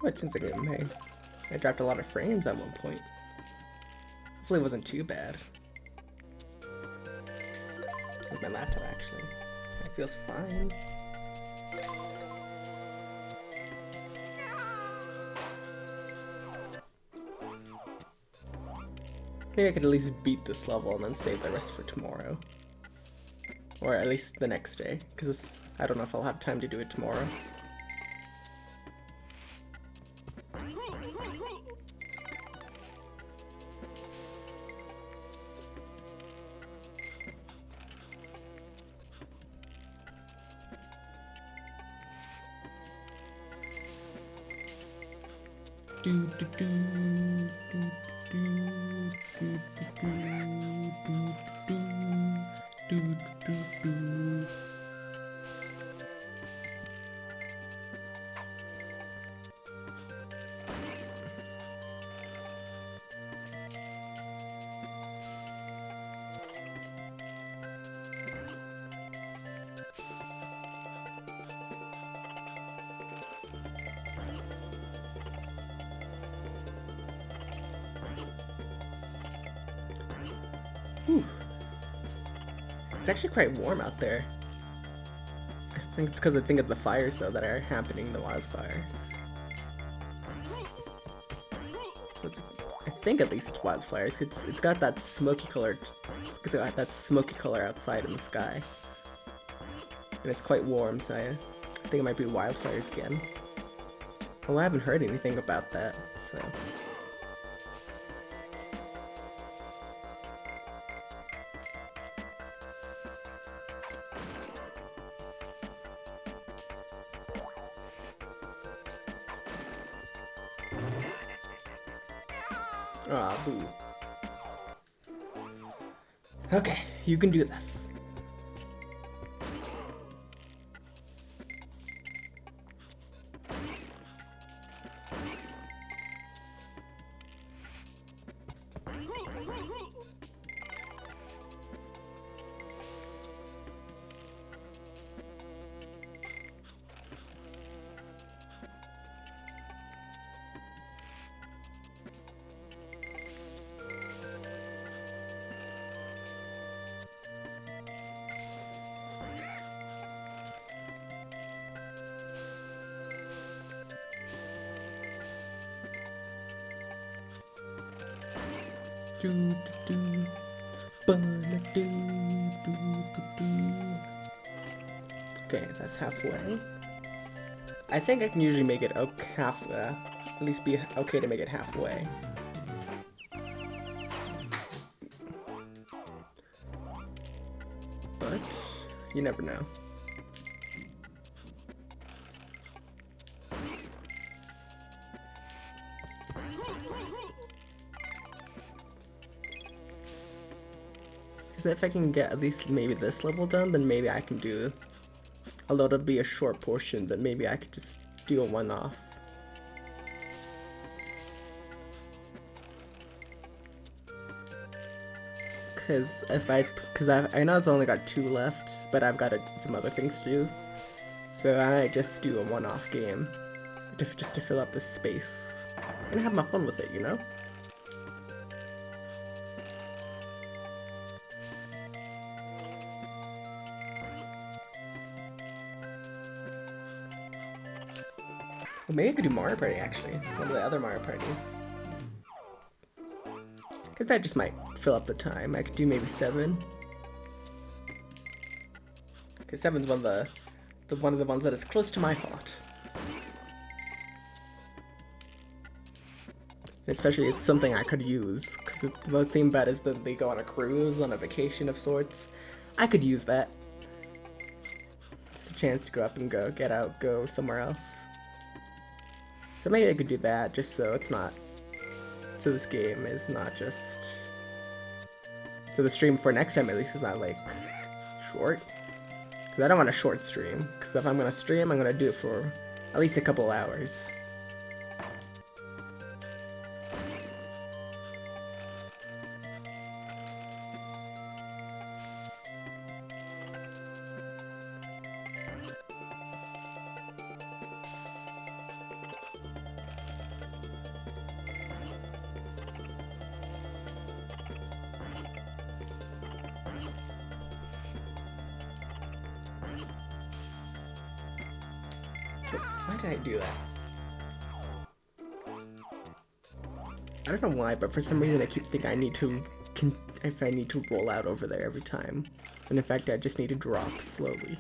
Oh, it seems like I dropped a lot of frames at one point. Hopefully it wasn't too bad. With my laptop, actually. It feels fine. Maybe I could at least beat this level and then save the rest for tomorrow. Or at least the next day, because I don't know if I'll have time to do it tomorrow. Do do do do do do do do do do do. Whew. It's actually quite warm out there. I think it's because I think of the fires though that are happening, the wildfires. So I think at least it's wildfires. It's got that smoky color. It's got that smoky color outside in the sky, and it's quite warm. So I think it might be wildfires again. Well, I haven't heard anything about that, so. Aw, boo. Okay, you can do this. Do do do, do do do. Okay, that's halfway. I think I can usually make it at least be okay to make it halfway. You never know. Because if I can get at least maybe this level done, then maybe I can do, although it'll be a short portion, but maybe I could just do a one-off. Because I know I've only got 2 left, but I've got some other things to do. So I might just do a one-off game, just to fill up this space, and have my fun with it, you know? Well, maybe I could do Mario Party, actually. One of the other Mario Parties. Because that just might fill up the time. I could do maybe 7. Because 7's one of the ones that is close to my heart. And especially, it's something I could use. Because the thing about it is that they go on a cruise, on a vacation of sorts. I could use that. Just a chance to go up and get out, go somewhere else. So maybe I could do that, just so it's not, so this game is not just, so the stream for next time at least is not like short, because I don't want a short stream, because if I'm going to stream, I'm going to do it for at least a couple hours. Why did I do that? I don't know why, but for some reason I keep thinking I need to roll out over there every time. And in fact, I just need to drop slowly.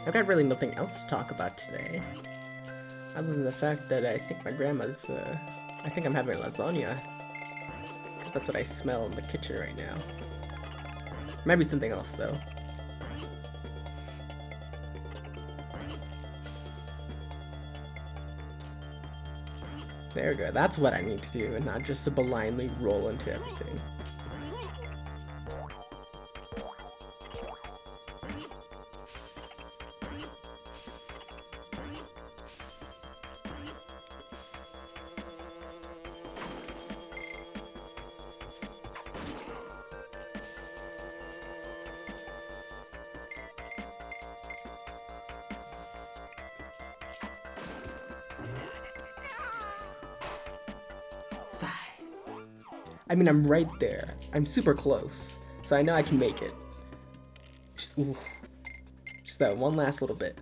I've got really nothing else to talk about today, other than the fact that I think my grandma's, I think I'm having lasagna, because that's what I smell in the kitchen right now. Might be something else, though. There we go, that's what I need to do, and not just to blindly roll into everything. I mean, I'm right there. I'm super close, so I know I can make it. Just that one last little bit.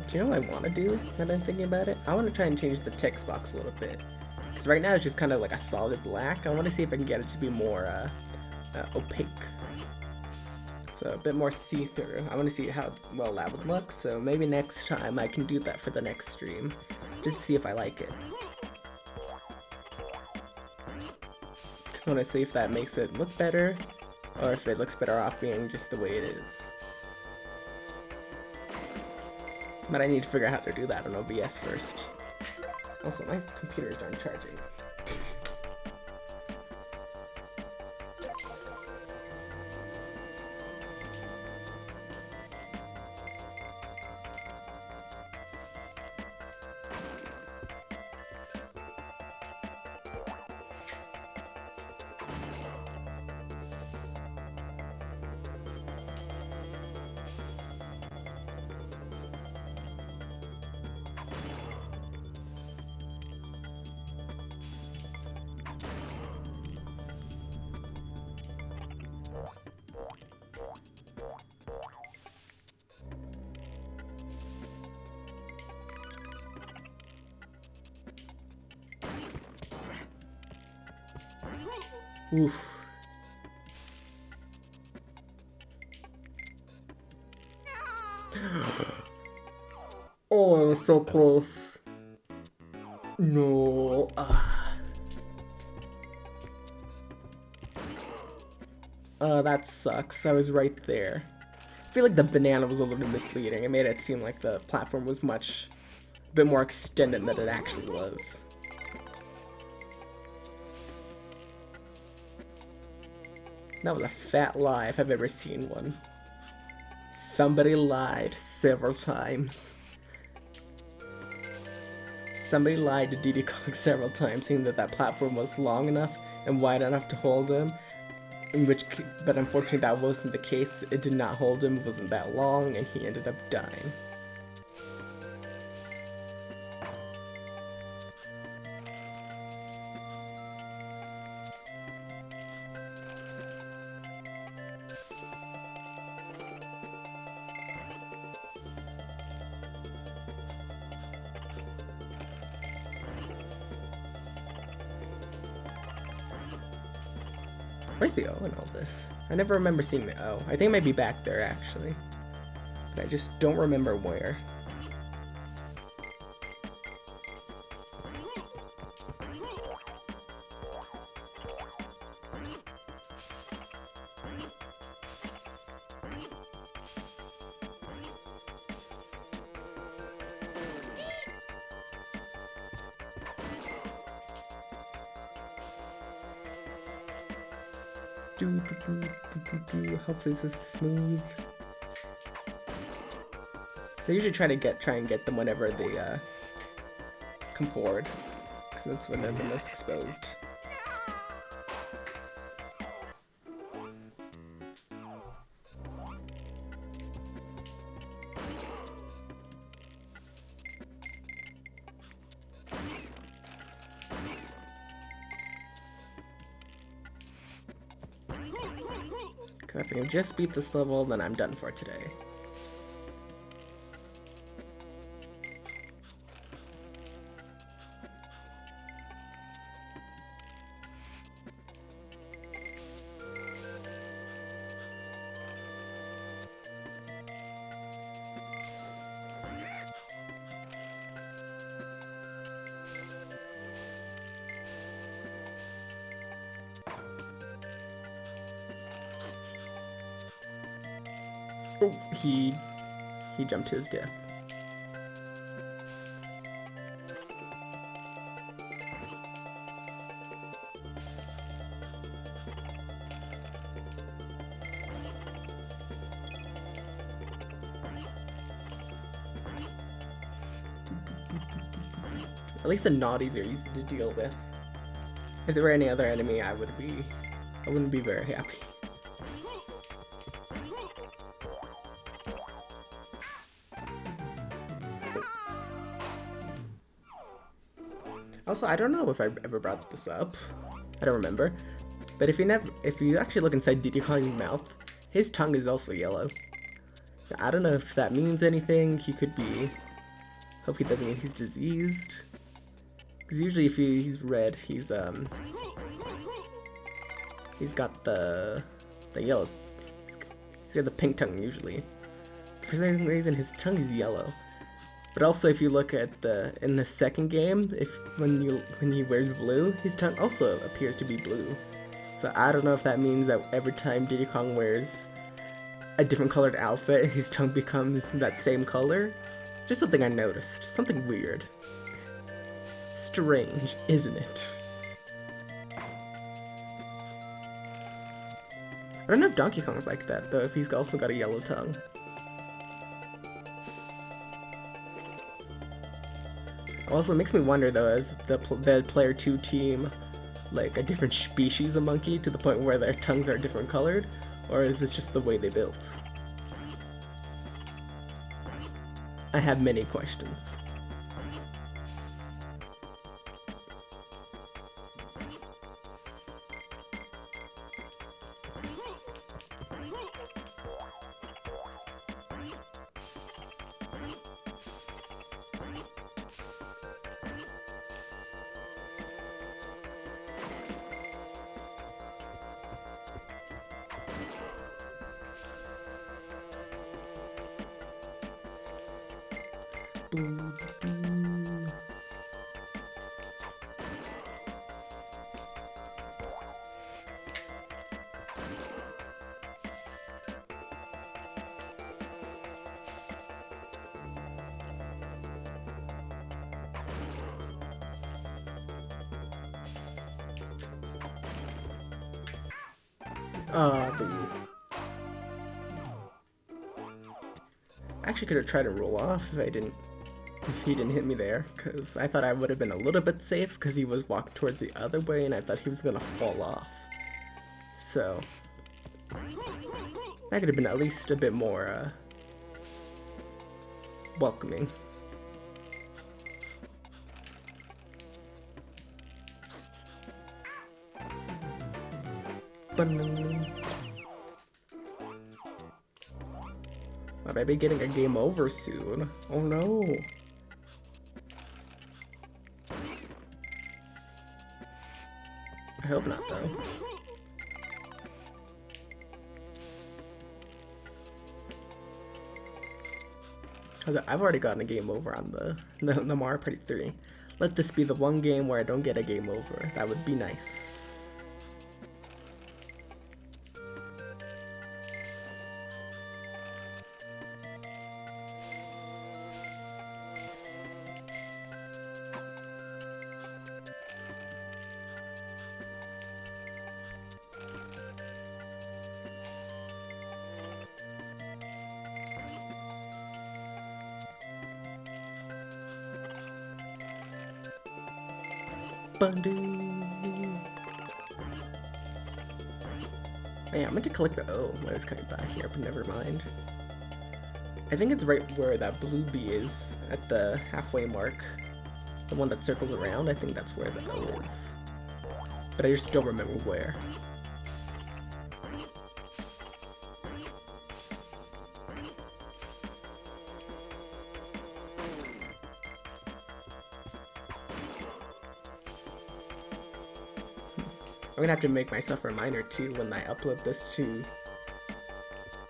Do you know what I want to do, now that I'm thinking about it? I want to try and change the text box a little bit. Because right now it's just kind of like a solid black. I want to see if I can get it to be more opaque. So So a bit more see-through. I want to see how well that would look, so maybe next time I can do that for the next stream, just to see if I like it. I want to see if that makes it look better, or if it looks better off being just the way it is. But I need to figure out how to do that on OBS first. Also, my computer's done charging. Oof. Oh, I was so close. No. That sucks. I was right there. I feel like the banana was a little misleading. It made it seem like the platform was a bit more extended than it actually was. That was a fat lie if I've ever seen one. Somebody lied several times. Somebody lied to Diddy Kong several times, saying that that platform was long enough and wide enough to hold him. But unfortunately that wasn't the case. It did not hold him, it wasn't that long, and he ended up dying. Where's the O in all this? I never remember seeing the O. I think it might be back there, actually. But I just don't remember where. Hopefully this is smooth. So I usually try and get them whenever they come forward, because that's when they're the most exposed. If I can just beat this level, then I'm done for today. Oh, he jumped to his death. At least the naughties are easy to deal with. If there were any other enemy, I wouldn't be very happy. Also, I don't know if I ever brought this up. I don't remember. But if you actually look inside Diddy Kong's mouth, his tongue is also yellow. I don't know if that means anything. He could be. Hope it doesn't mean he's diseased. Because usually if he's red, he's got the yellow. He's He's got the pink tongue usually. For some reason, his tongue is yellow. But also, if you look at in the second game, when he wears blue, his tongue also appears to be blue. So I don't know if that means that every time Diddy Kong wears a different colored outfit, his tongue becomes that same color. Just something I noticed. Something weird. Strange, isn't it? I don't know if Donkey Kong's like that, though, if he's also got a yellow tongue. Also, it makes me wonder, though, is the player 2 team like a different species of monkey to the point where their tongues are different colored? Or is it just the way they built? I have many questions. Boo. I actually could have tried to roll off if he didn't hit me there, because I thought I would have been a little bit safe because he was walking towards the other way and I thought he was gonna fall off. So that could have been at least a bit more welcoming. I might be getting a game over soon. Oh no. I hope not, though. Because I've already gotten a game over on the Mario Party 3. Let this be the one game where I don't get a game over. That would be nice. Yeah, I meant to collect the O when I was coming back here, but never mind. I think it's right where that blue bee is, at the halfway mark. The one that circles around, I think that's where the O is. But I just don't remember where. I'm gonna have to make myself a reminder too when I upload this to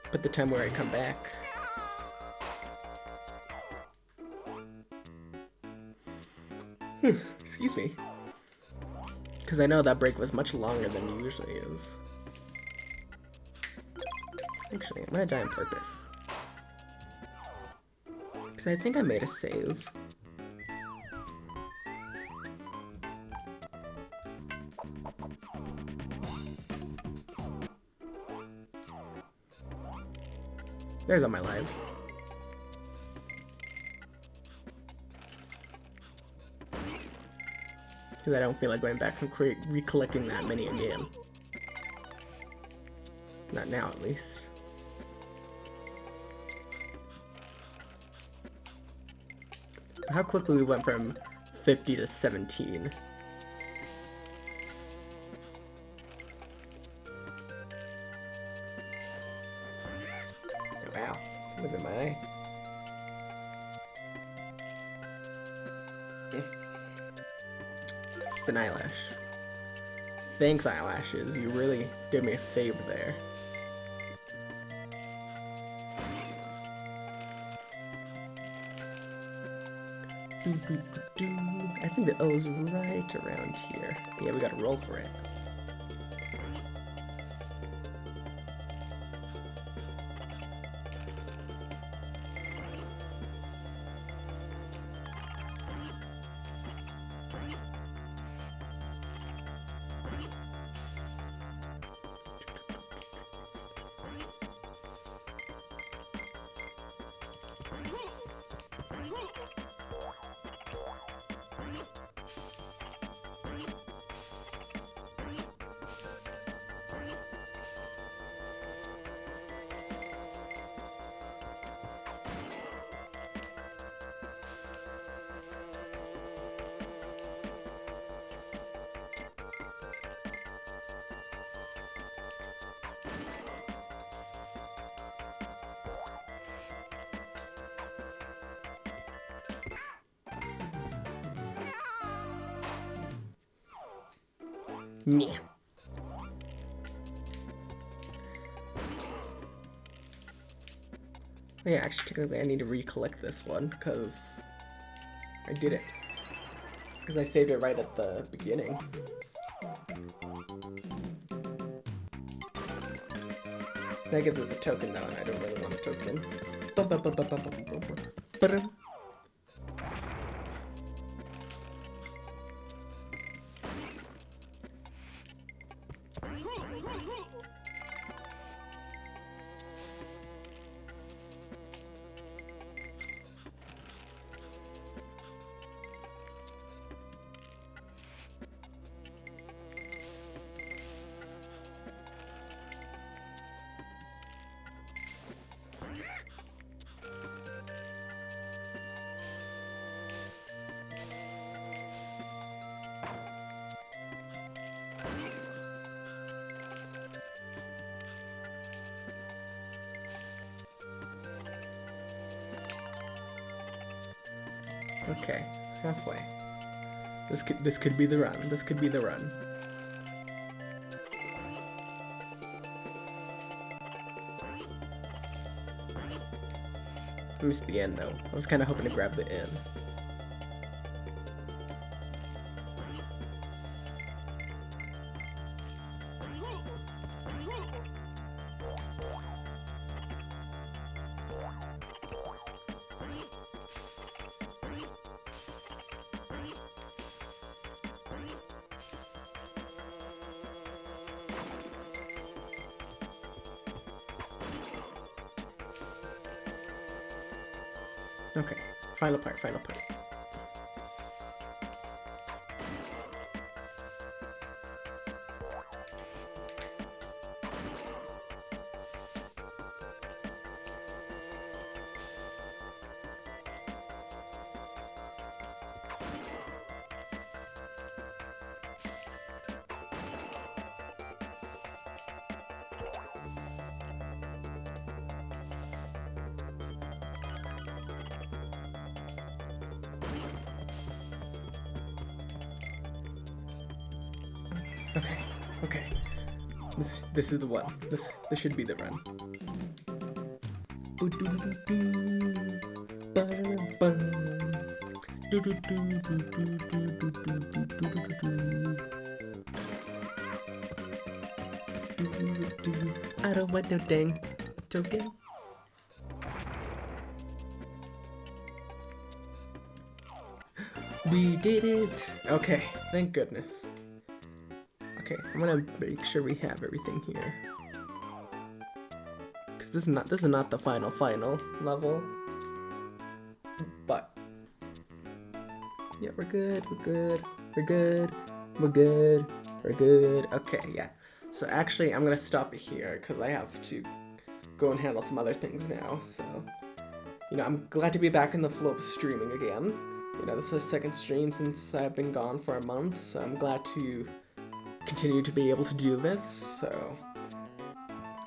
put the time where I come back. Excuse me. Because I know that break was much longer than it usually is. Actually, I'm gonna die on purpose. Because I think I made a save. There's all my lives. Because I don't feel like going back and recollecting that many again. Not now, at least. How quickly we went from 50 to 17. Wow, something in my eye. It's an eyelash. Thanks, eyelashes. You really did me a favor there. I think the O's right around here. Yeah, we gotta roll for it. Yeah. Yeah, actually, technically, I need to recollect this one because I did it. Because I saved it right at the beginning. That gives us a token though, and I don't really want a token. Okay, halfway. This could be the run. This could be the run. I missed the end though. I was kind of hoping to grab the end. Okay, final part, final part. Okay, okay. This is the one. This should be the run. I don't want no dang token. We did it! Okay, thank goodness. Okay, I'm gonna make sure we have everything here. Cause this is not the final level. But yeah, we're good, we're good, we're good, we're good, we're good. Okay, yeah. So actually I'm gonna stop it here because I have to go and handle some other things now. So, you know, I'm glad to be back in the flow of streaming again. You know, this is the second stream since I've been gone for a month, so I'm glad to continue to be able to do this. So,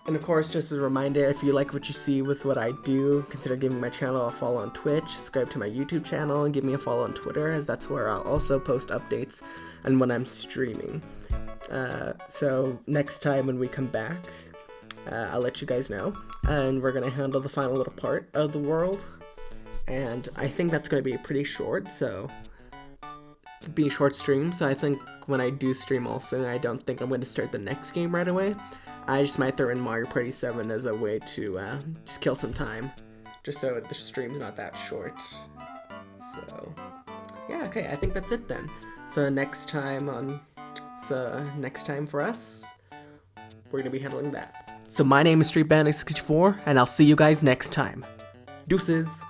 and of course, just as a reminder, if you like what you see with what I do, consider giving my channel a follow on Twitch, subscribe to my YouTube channel, and give me a follow on Twitter, as that's where I'll also post updates and when I'm streaming. So next time when we come back, I'll let you guys know, and we're gonna handle the final little part of the world, and I think that's going to be pretty short, so be a short stream. So I think when I do stream also, I don't think I'm going to start the next game right away. I just might throw in Mario Party 7 as a way to just kill some time, just so the stream's not that short. So yeah, okay, I think that's it then. So next time for us, we're gonna be handling that. So my name is StreetBandit64, and I'll see you guys next time. Deuces!